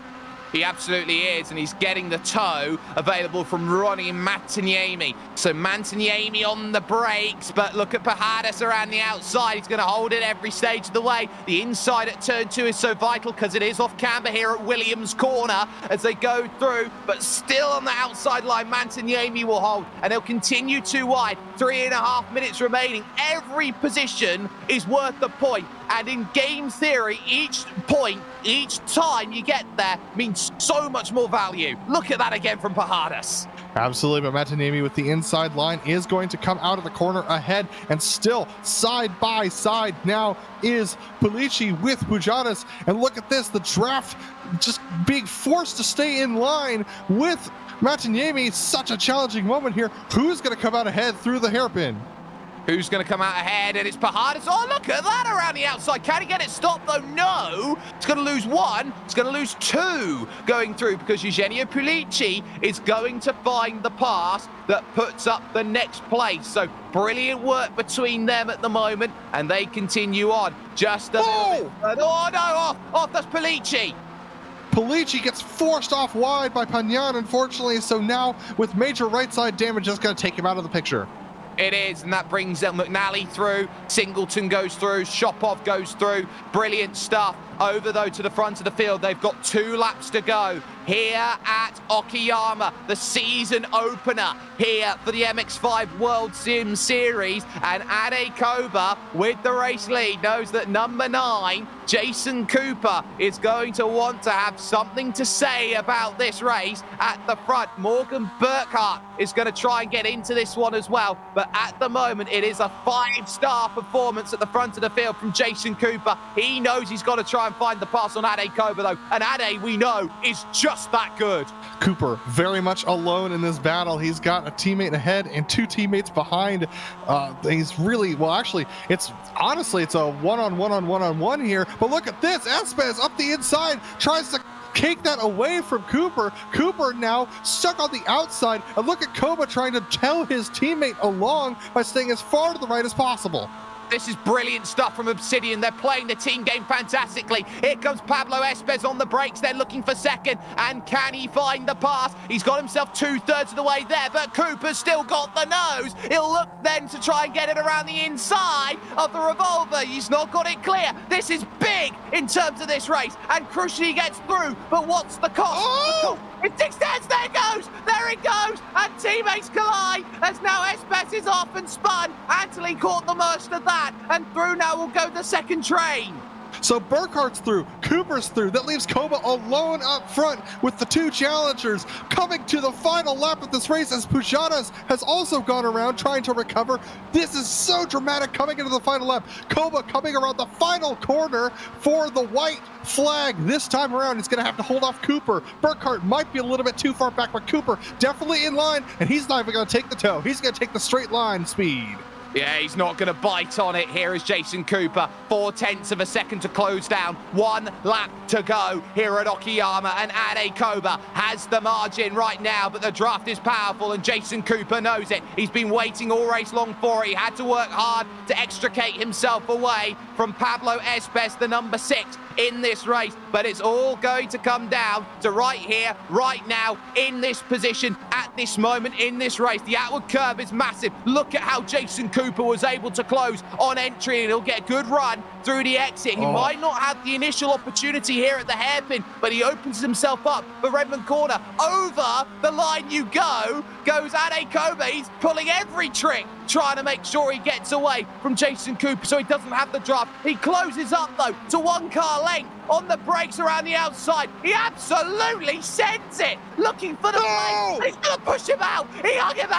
He absolutely is, and he's getting the toe available from Ronnie Mataniemi. So Mataniemi on the brakes, but look at Pajadas around the outside. He's going to hold it every stage of the way. The inside at turn 2 is so vital because it is off camber here at Williams Corner as they go through, but still on the outside line, Mataniemi will hold, and they'll continue too wide. 3.5 minutes remaining. Every position is worth the point. And in game theory, each point, each time you get there means so much more value. Look at that again from Pajadas. Absolutely, but Mataniemi with the inside line is going to come out of the corner ahead, and still side by side now is Pulici with Pujadas. And look at this, the draft just being forced to stay in line with Mataniemi. Such a challenging moment here. Who's going to come out ahead through the hairpin? Who's going to come out ahead? And it's Pajadas. Oh, look at that around the outside. Can he get it stopped, though? No. It's going to lose one. It's going to lose two going through because Eugenio Pulici is going to find the pass that puts up the next place. So brilliant work between them at the moment, and they continue on just a little bit. Oh, no, off. That's Pulici. Pulici gets forced off wide by Pagnan, unfortunately, so now with major right side damage, that's going to take him out of the picture. It is, and that brings McNally through. Singleton goes through. Shopov goes through. Brilliant stuff. Over, though, to the front of the field. They've got 2 laps to go here at Okayama, the season opener here for the MX5 World Sim Series. And Ade Koba, with the race lead, knows that number 9, Jason Cooper, is going to want to have something to say about this race at the front. Morgan Burkhart is going to try and get into this one as well. But at the moment, it is a 5-star performance at the front of the field from Jason Cooper. He knows he's got to try and find the pass on Ade Koba, though. And Ade, we know, is just that good. Cooper very much alone in this battle. He's got a teammate ahead and 2 teammates behind. He's really, well, actually, it's a one-on-one here. But look at this. Espes up the inside tries to take that away from Cooper. Cooper now stuck on the outside. And look at Koba trying to tell his teammate along by staying as far to the right as possible. This is brilliant stuff from Obsidian. They're playing the team game fantastically. Here comes Pablo Espes on the brakes. They're looking for second. And can he find the pass? He's got himself 2/3 of the way there, but Cooper's still got the nose. He'll look then to try and get it around the inside of the revolver. He's not got it clear. This is big in terms of this race. And crucially, he gets through. But what's the cost? Oh! It extends. There it goes. And teammates collide as now Espes is off and spun. Antolin caught the most of that. And through now will go the second train. So Burkhart's through, Cooper's through. That leaves Koba alone up front with the 2 challengers coming to the final lap of this race as Pujadas has also gone around trying to recover. This is so dramatic coming into the final lap. Koba coming around the final corner for the white flag. This time around, he's going to have to hold off Cooper. Burkhart might be a little bit too far back, but Cooper definitely in line, and he's not even going to take the toe. He's going to take the straight line speed. Yeah, he's not going to bite on it. Here is Jason Cooper. 0.4 of a second to close down. 1 lap to go here at Okayama. And Ade Koba has the margin right now, but the draft is powerful and Jason Cooper knows it. He's been waiting all race long for it. He had to work hard to extricate himself away from Pablo Espes, the number 6 in this race. But it's all going to come down to right here, right now, in this position, at this moment in this race. The outward curve is massive. Look at how Jason Cooper was able to close on entry, and he'll get a good run through the exit. He might not have the initial opportunity here at the hairpin, but he opens himself up for Redmond Corner. Over the line you go, goes Ade Koba. He's pulling every trick, trying to make sure he gets away from Jason Cooper so he doesn't have the draft. He closes up, though, to 1 car length on the brakes around the outside. He absolutely sends it, looking for the plate. He's going to push him out. He hung him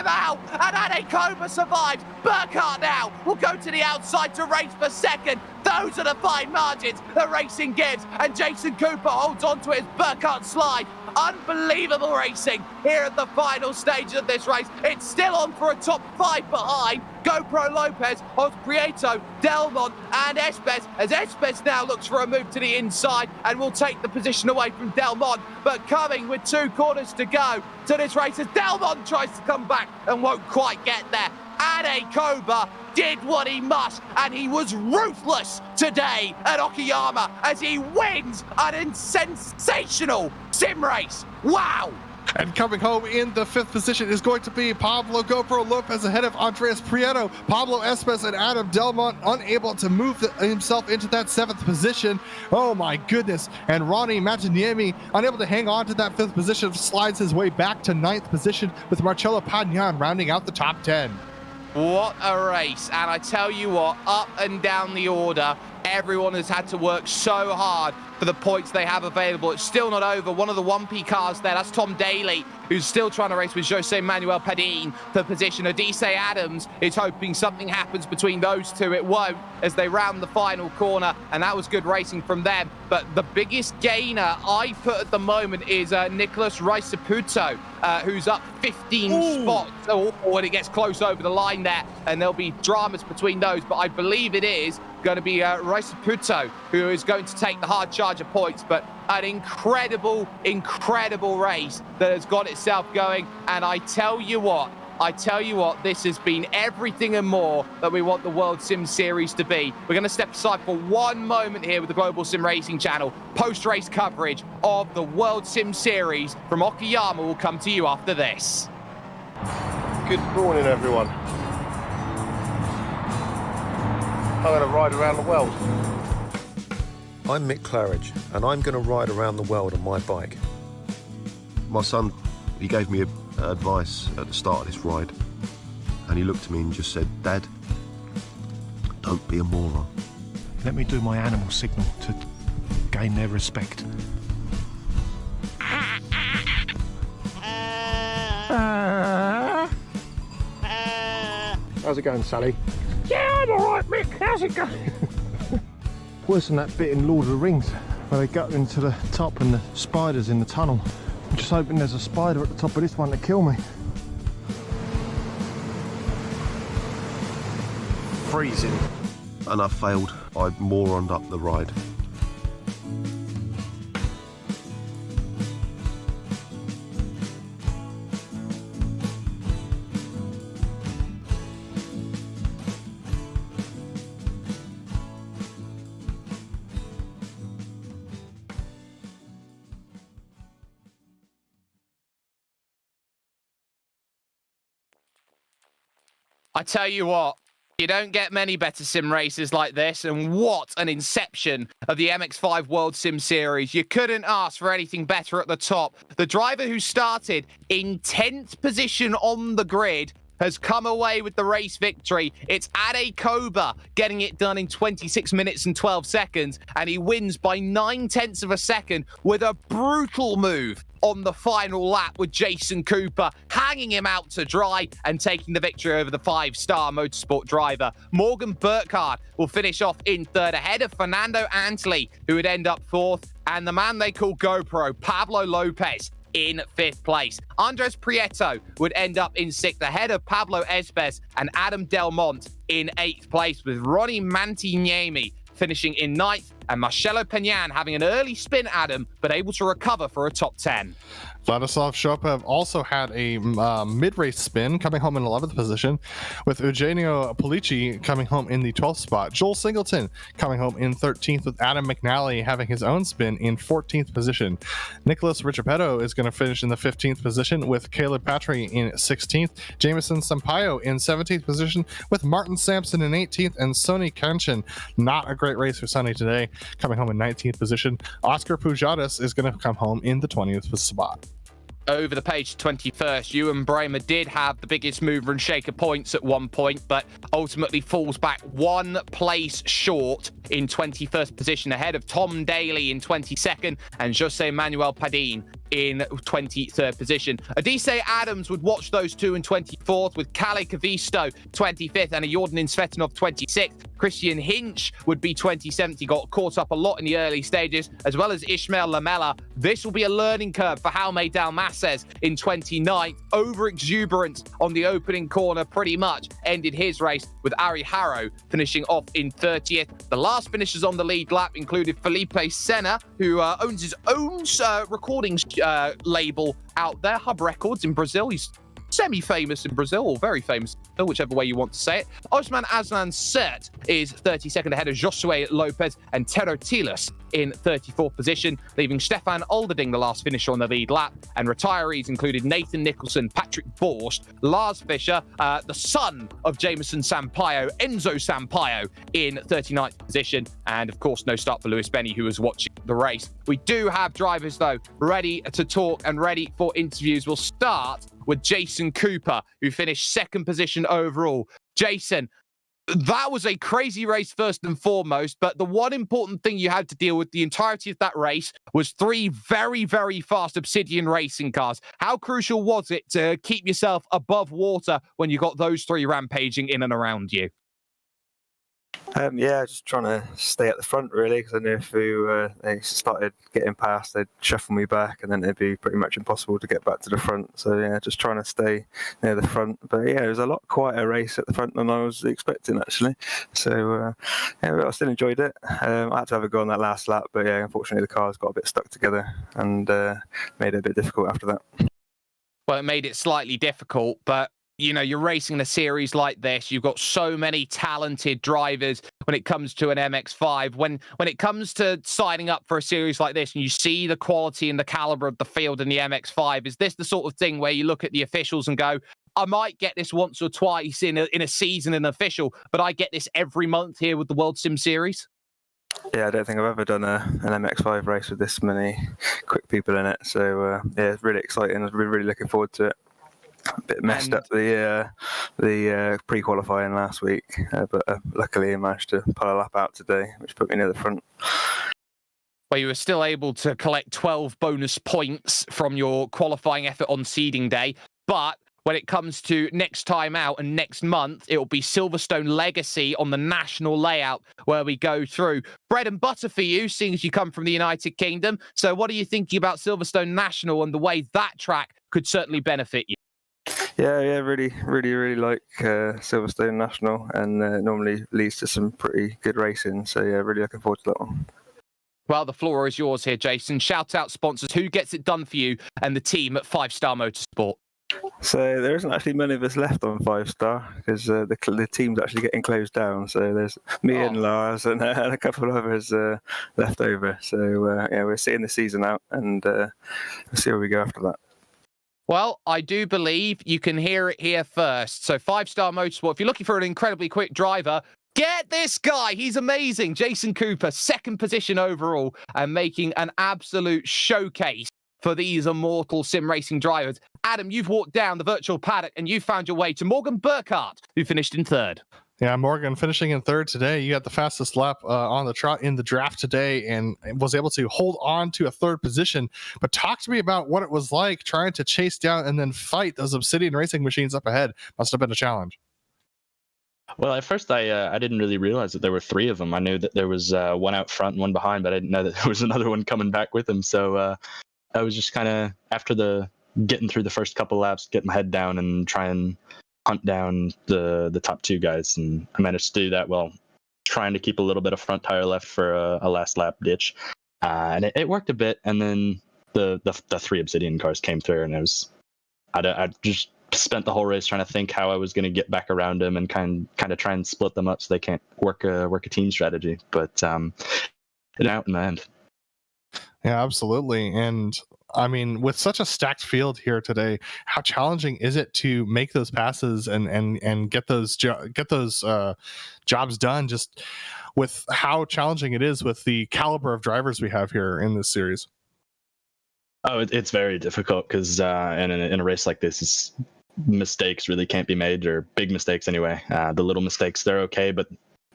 out. And Ade Koba survives. Burkhart now will go to the outside to race for second. Those are the fine margins that racing gives. And Jason Cooper holds on to it as Burkhart slides. Unbelievable racing here at the final stage of this race. It's still on for a top 5 behind GoPro Lopez, Os Prieto, Delmont and Espes, as Espes now looks for a move to the inside and will take the position away from Delmont. But coming with 2 corners to go to this race as Delmont tries to come back and won't quite get there. Ade Koba did what he must, and he was ruthless today at Okayama as he wins a sensational sim race. Wow! And coming home in the 5th position is going to be Pablo GoPro Lopez ahead of Andres Prieto. Pablo Espes and Adam Delmont unable to move himself into that 7th position. Oh my goodness. And Ronnie Mataniemi unable to hang on to that 5th position, slides his way back to 9th position with Marcello Pagnan rounding out the top 10. What a race. And I tell you what, up and down the order, everyone has had to work so hard for the points they have available. It's still not over. One of the 1P cars there, that's Tom Daly, who's still trying to race with Jose Manuel Padin for position. Odise Adams is hoping something happens between those two. It won't as they round the final corner, and that was good racing from them. But the biggest gainer I put at the moment is Nicholas Riceputo, who's up 15 spots when it gets close over the line there. and there'll be dramas between those, but I believe it is going to be Puto who is going to take the hard charge of points. But an incredible race that has got itself going, and I tell you what, this has been everything and more that we want the World Sim Series to be. We're going to step aside for one moment here with the Global Sim Racing Channel. Post-race coverage of the World Sim Series from Okayama will come to you after this. Good morning, everyone. I'm going to ride around the world. I'm Mick Claridge, and I'm going to ride around the world on my bike. My son, he gave me advice at the start of this ride, and he looked at me and just said, "Dad, don't be a moron." Let me do my animal signal to gain their respect. How's it going, Sally? Yeah, I'm alright, Mick. How's it going? Worse than that bit in Lord of the Rings where they go into the top and the spiders in the tunnel. I'm just hoping there's a spider at the top of this one to kill me. Freezing. And I failed. I moroned up the ride. I tell you what, you don't get many better sim races like this, and what an inception of the MX5 World Sim Series. You couldn't ask for anything better at the top. The driver who started in 10th position on the grid has come away with the race victory. It's Ade Koba getting it done in 26 minutes and 12 seconds, and he wins by 9/10 of a second with a brutal move on the final lap with Jason Cooper, hanging him out to dry and taking the victory over the 5-star motorsport driver. Morgan Burkhardt will finish off in third ahead of Fernando Antli, who would end up fourth, and the man they call GoPro, Pablo Lopez, in 5th place. Andres Prieto would end up in 6th ahead of Pablo Espes and Adam Delmont in 8th place, with Ronnie Mantignemi finishing in 9th and Marcelo Peñan having an early spin, Adam, but able to recover for a top 10. Vladislav Shopev also had a mid-race spin, coming home in 11th position, with Eugenio Polici coming home in the 12th spot. Joel Singleton coming home in 13th, with Adam McNally having his own spin in 14th position. Nicholas Ricciapetto is going to finish in the 15th position, with Caleb Patry in 16th. Jameson Sampaio in 17th position, with Martin Sampson in 18th, and Sonny Kanchan, not a great race for Sonny today, coming home in 19th position. Oscar Pujadas is going to come home in the 20th spot. Over the page 21st, Ewan Bramer did have the biggest mover and shaker points at one point, but ultimately falls back one place short in 21st position, ahead of Tom Daly in 22nd and Jose Manuel Padin in 23rd position. Adise Adams would watch those two in 24th, with Kalle Kavisto 25th and a Jordan Svetanov 26th. Christian Hinch would be 27th. He got caught up a lot in the early stages, as well as Ishmael Lamela. This will be a learning curve for Jaume Dalmases in 29th. Over exuberant on the opening corner, pretty much ended his race, with Ari Harrow finishing off in 30th. The last finishers on the lead lap included Felipe Senna, who owns his own recording label out there, Hub Records in Brazil. He's semi-famous in Brazil, or very famous, whichever way you want to say it. Osman Aslan Sert is 32nd ahead of Josue Lopez and Tero Tilas in 34th position, leaving Stefan Olderding the last finisher on the lead lap. And retirees included Nathan Nicholson, Patrick Borst, Lars Fischer, the son of Jameson Sampaio, Enzo Sampaio, in 39th position. And of course, no start for Lewis Benny, who was watching the race. We do have drivers, though, ready to talk and ready for interviews. We'll start with Jason Cooper, who finished 2nd position overall. Jason, that was a crazy race first and foremost, but the one important thing you had to deal with the entirety of that race was 3 very, very fast Obsidian racing cars. How crucial was it to keep yourself above water when you got those 3 rampaging in and around you? Yeah, just trying to stay at the front really, because I knew if they started getting past, they'd shuffle me back, and then it'd be pretty much impossible to get back to the front. So yeah, just trying to stay near the front. But yeah, it was a lot quieter race at the front than I was expecting actually. So yeah, but I still enjoyed it. I had to have a go on that last lap, but yeah, unfortunately the cars got a bit stuck together and made it a bit difficult after that. Well, it made it slightly difficult, but you know, you're racing in a series like this. You've got so many talented drivers when it comes to an MX5. When it comes to signing up for a series like this and you see the quality and the caliber of the field in the MX5, is this the sort of thing where you look at the officials and go, I might get this once or twice in a season in an official, but I get this every month here with the World Sim Series? Yeah, I don't think I've ever done an MX5 race with this many quick people in it. So yeah, it's really exciting. I'm really looking forward to it. A bit messed up the pre-qualifying last week, but luckily I managed to pull a lap out today, which put me near the front. Well, you were still able to collect 12 bonus points from your qualifying effort on seeding day, but when it comes to next time out and next month, it will be Silverstone Legacy on the national layout where we go through. Bread and butter for you, seeing as you come from the United Kingdom. So what are you thinking about Silverstone National and the way that track could certainly benefit you? Yeah, really like Silverstone National, and normally leads to some pretty good racing. So yeah, really looking forward to that one. Well, the floor is yours here, Jason. Shout out sponsors. Who gets it done for you and the team at 5-Star Motorsport? So there isn't actually many of us left on 5-Star because the team's actually getting closed down. So there's me and Lars and a couple of others left over. So yeah, we're seeing the season out and we'll see where we go after that. Well, I do believe you can hear it here first. So 5-Star Motorsport, if you're looking for an incredibly quick driver, get this guy. He's amazing. Jason Cooper, second position overall and making an absolute showcase for these immortal sim racing drivers. Adam, you've walked down the virtual paddock and you found your way to Morgan Burkhardt, who finished in third. Yeah, Morgan finishing in third today. You got the fastest lap on the trot in the draft today and was able to hold on to a third position. But talk to me about what it was like trying to chase down and then fight those Obsidian racing machines up ahead. Must have been a challenge. Well, at first I didn't really realize that there were three of them. I knew that there was one out front and one behind, but I didn't know that there was another one coming back with him. So I was just kind of, after getting through the first couple laps, get my head down and try and hunt down the top two guys, and I managed to do that while trying to keep a little bit of front tire left for a last lap ditch, and it worked a bit. And then the three Obsidian cars came through, and I just spent the whole race trying to think how I was going to get back around them and kind of try and split them up so they can't work a team strategy. But it out in the end. Yeah, absolutely. And I mean, with such a stacked field here today, how challenging is it to make those passes and get those jobs done? Just with how challenging it is with the caliber of drivers we have here in this series. Oh, it's very difficult because in a race like this, mistakes really can't be made, or big mistakes anyway. The little mistakes, they're okay, but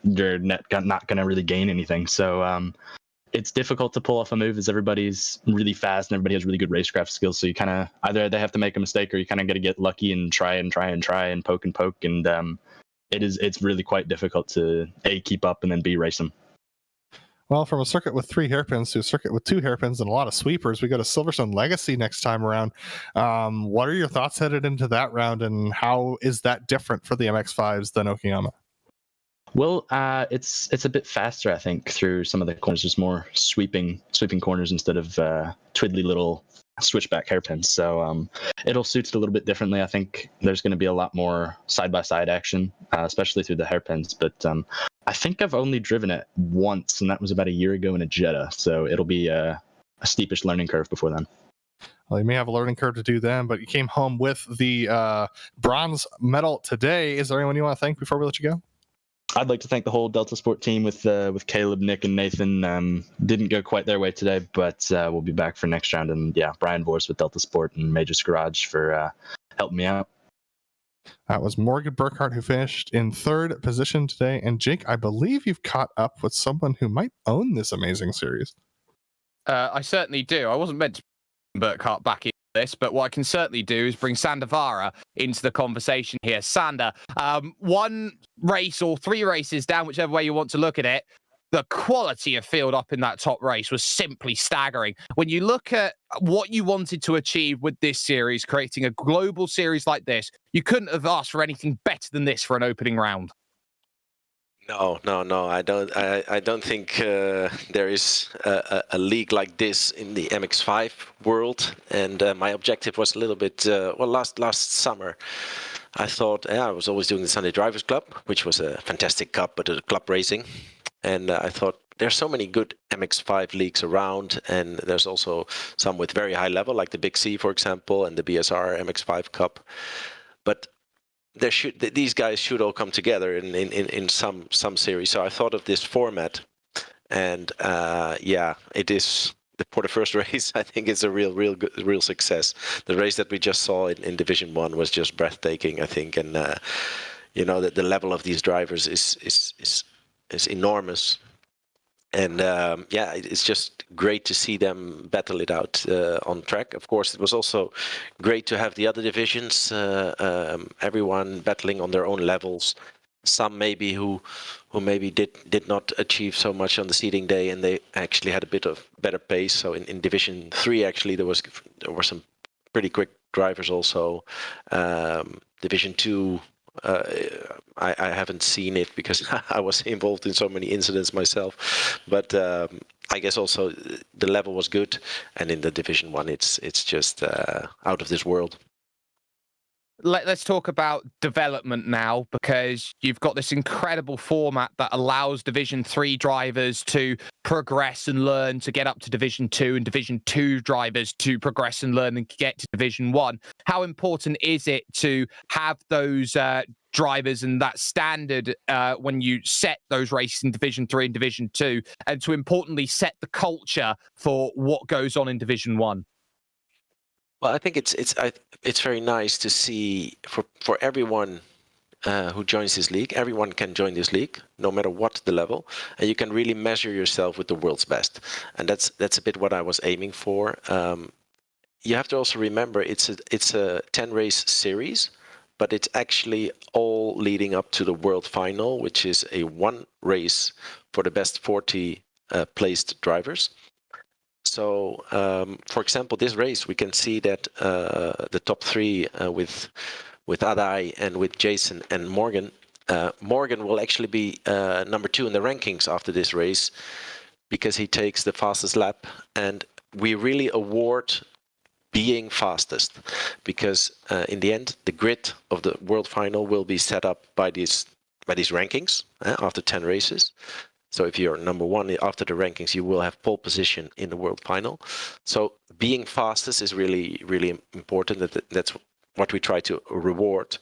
you're not going to really gain anything. So it's difficult to pull off a move as everybody's really fast and everybody has really good racecraft skills. So you kind of either they have to make a mistake or you kind of got to get lucky and try and poke. And it's really quite difficult to A, keep up, and then B, race them. Well, from a circuit with 3 hairpins to a circuit with 2 hairpins and a lot of sweepers, we go to Silverstone Legacy next time around. What are your thoughts headed into that round, and how is that different for the MX5s than Okayama? Well, it's a bit faster, I think, through some of the corners. There's more sweeping corners instead of twiddly little switchback hairpins. So it'll suit it a little bit differently. I think there's going to be a lot more side-by-side action, especially through the hairpins. But I think I've only driven it once, and that was about a year ago in a Jetta. So it'll be a steepish learning curve before then. Well, you may have a learning curve to do then, but you came home with the bronze medal today. Is there anyone you want to thank before we let you go? I'd like to thank the whole Delta Sport team with Caleb, Nick, and Nathan. Didn't go quite their way today, but we'll be back for next round. And yeah, Brian Vorse with Delta Sport and Major's Garage for helping me out. That was Morgan Burkhardt, who finished in 3rd position today. And Jake, I believe you've caught up with someone who might own this amazing series. I certainly do. I wasn't meant to Burkhardt back in this, but what I can certainly do is bring Sander Vara into the conversation here. Sander, one race or 3 races down, whichever way you want to look at it, the quality of field up in that top race was simply staggering. When you look at what you wanted to achieve with this series, creating a global series like this, you couldn't have asked for anything better than this for an opening round. No. I don't think there is a league like this in the MX5 world. And my objective was a little bit last summer. I thought I was always doing the Sunday Drivers Club, which was a fantastic cup, but a club racing. And I thought there's so many good MX5 leagues around, and there's also some with very high level, like the Big C, for example, and the BSR MX5 Cup. But these guys should all come together in some series. So I thought of this format, and it is for the first race. I think it's a real success. The race that we just saw in Division 1 was just breathtaking, I think, and that the level of these drivers is enormous. And it's just great to see them battle it out on track. Of course, it was also great to have the other divisions, everyone battling on their own levels. Some maybe who maybe did not achieve so much on the seeding day, and they actually had a bit of better pace. So in Division 3, actually, there were some pretty quick drivers also. Division 2. I haven't seen it because I was involved in so many incidents myself, but I guess also the level was good, and in the Division 1 it's just out of this world. Let's talk about development now, because you've got this incredible format that allows Division 3 drivers to progress and learn to get up to Division 2, and Division 2 drivers to progress and learn and get to Division 1. How important is it to have those drivers and that standard when you set those races in Division 3 and Division 2, and to importantly set the culture for what goes on in Division 1? Well, I think it's very nice to see for everyone who joins this league. Everyone can join this league, no matter what the level, and you can really measure yourself with the world's best. And that's a bit what I was aiming for. You have to also remember it's a 10-race series, but it's actually all leading up to the world final, which is a 1 race for the best 40 placed drivers. So, for example, this race, we can see that the top 3 with Adai and with Jason and Morgan, Morgan will actually be number 2 in the rankings after this race, because he takes the fastest lap, and we really award being fastest, because in the end, the grid of the world final will be set up by these rankings after 10 races. So if you're number 1 after the rankings, you will have pole position in the world final. So being fastest is really, really important. That's what we try to reward.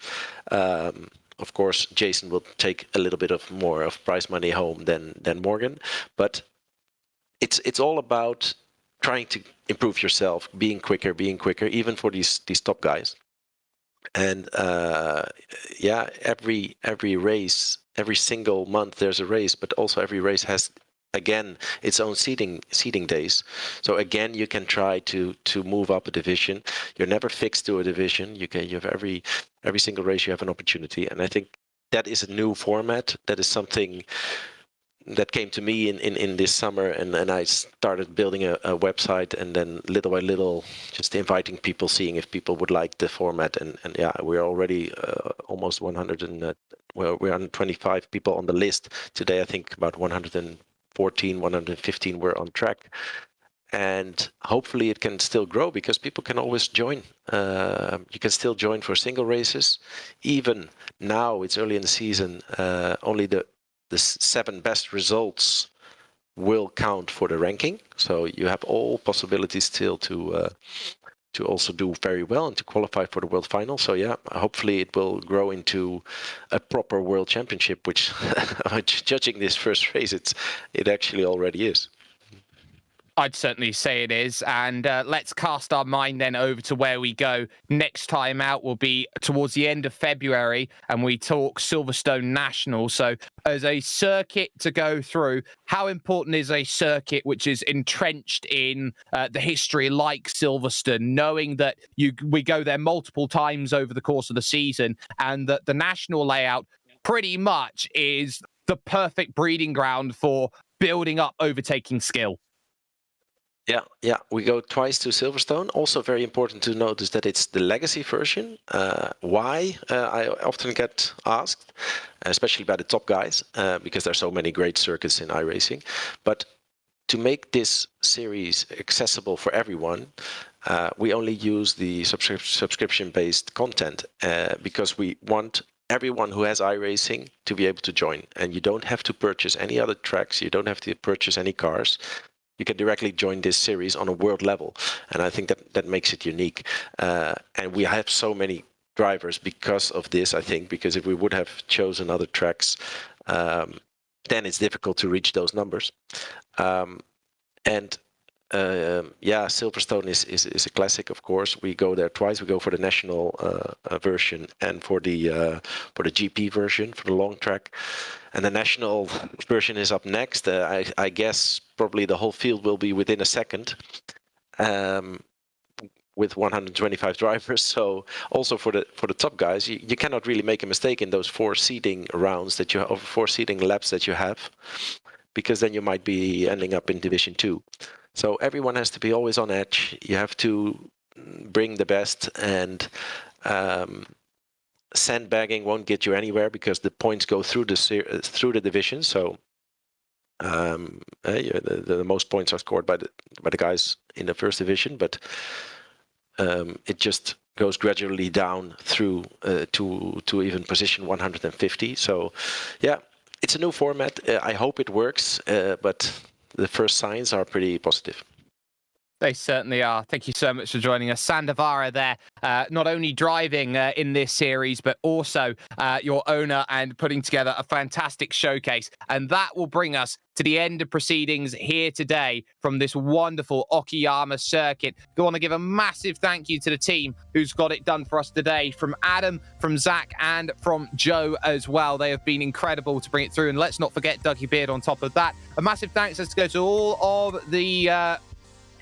Of course, Jason will take a little bit more of prize money home than Morgan, but it's all about trying to improve yourself, being quicker, even for these top guys. And every race, every single month there's a race, but also every race has, again, its own seeding days. So again, you can try to move up a division. You're never fixed to a division. You have every single race you have an opportunity, and I think that is a new format. That is something that came to me in this summer, and I started building a website, and then little by little just inviting people, seeing if people would like the format, and we're already almost 100 and we're 125 people on the list today. I think about 114, 115 were on track, and hopefully it can still grow, because people can always join. You can still join for single races. Even now, it's early in the season, only the 7 best results will count for the ranking. So you have all possibilities still to also do very well and to qualify for the world final. So hopefully it will grow into a proper world championship, which judging this first race, it actually already is. I'd certainly say it is. And let's cast our mind then over to where we go next time out will be towards the end of February, and we talk Silverstone National. So as a circuit to go through, how important is a circuit which is entrenched in the history like Silverstone, knowing that we go there multiple times over the course of the season, and that the national layout pretty much is the perfect breeding ground for building up overtaking skill? Yeah, we go twice to Silverstone. Also very important to notice that it's the legacy version. Why? I often get asked, especially by the top guys, because there's so many great circuits in iRacing. But to make this series accessible for everyone, we only use the subscription-based content because we want everyone who has iRacing to be able to join. And you don't have to purchase any other tracks. You don't have to purchase any cars. You can directly join this series on a world level. And I think that makes it unique. And we have so many drivers because of this, I think, because if we would have chosen other tracks, then it's difficult to reach those numbers. Silverstone is a classic, of course. We go there twice. We go for the national version and for the GP version, for the long track. And the national version is up next. I guess probably the whole field will be within a second, with 125 drivers. So also for the top guys, you cannot really make a mistake in those 4 seeding rounds that you have, or 4 seeding laps that you have, because then you might be ending up in Division 2. So everyone has to be always on edge. You have to bring the best, and sandbagging won't get you anywhere because the points go through the division. So the most points are scored by the guys in the first division, but it just goes gradually down through to even position 150. So yeah, it's a new format. I hope it works, but the first signs are pretty positive. They certainly are. Thank you so much for joining us. Sandavara there, not only driving in this series, but also your owner and putting together a fantastic showcase. And that will bring us to the end of proceedings here today from this wonderful Okayama circuit. I want to give a massive thank you to the team who's got it done for us today, from Adam, from Zach, and from Joe as well. They have been incredible to bring it through. And let's not forget Dougie Beard on top of that. A massive thanks has to go to all of the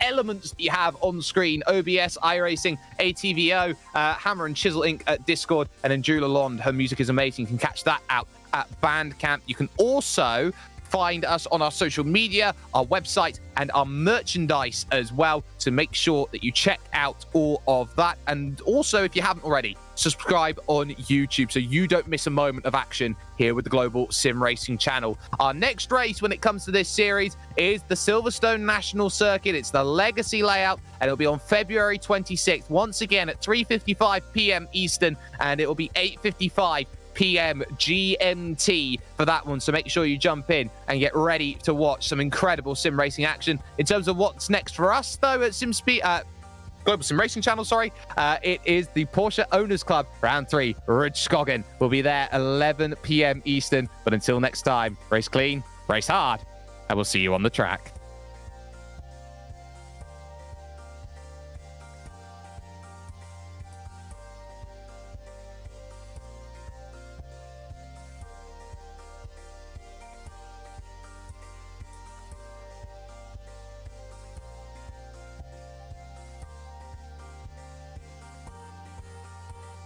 elements that you have on screen: OBS, iRacing, ATVO, Hammer and Chisel Inc. at Discord, and then Drew Lalonde. Her music is amazing. You can catch that out at Bandcamp. You can also find us on our social media, our website, and our merchandise as well. So make sure that you check out all of that. And also, if you haven't already, subscribe on YouTube so you don't miss a moment of action here with the Global Sim Racing Channel. Our next race when it comes to this series is the Silverstone National Circuit. It's the Legacy layout, and it'll be on February 26th, once again at 3:55 p.m. Eastern, and it will be 8:55 p.m. GMT for that one. So make sure you jump in and get ready to watch some incredible sim racing action. In terms of what's next for us, though, at Global Sim Racing Channel, it is the Porsche Owners Club Round 3. Rudskogen will be there 11 p.m. Eastern. But until next time, race clean, race hard, and we'll see you on the track.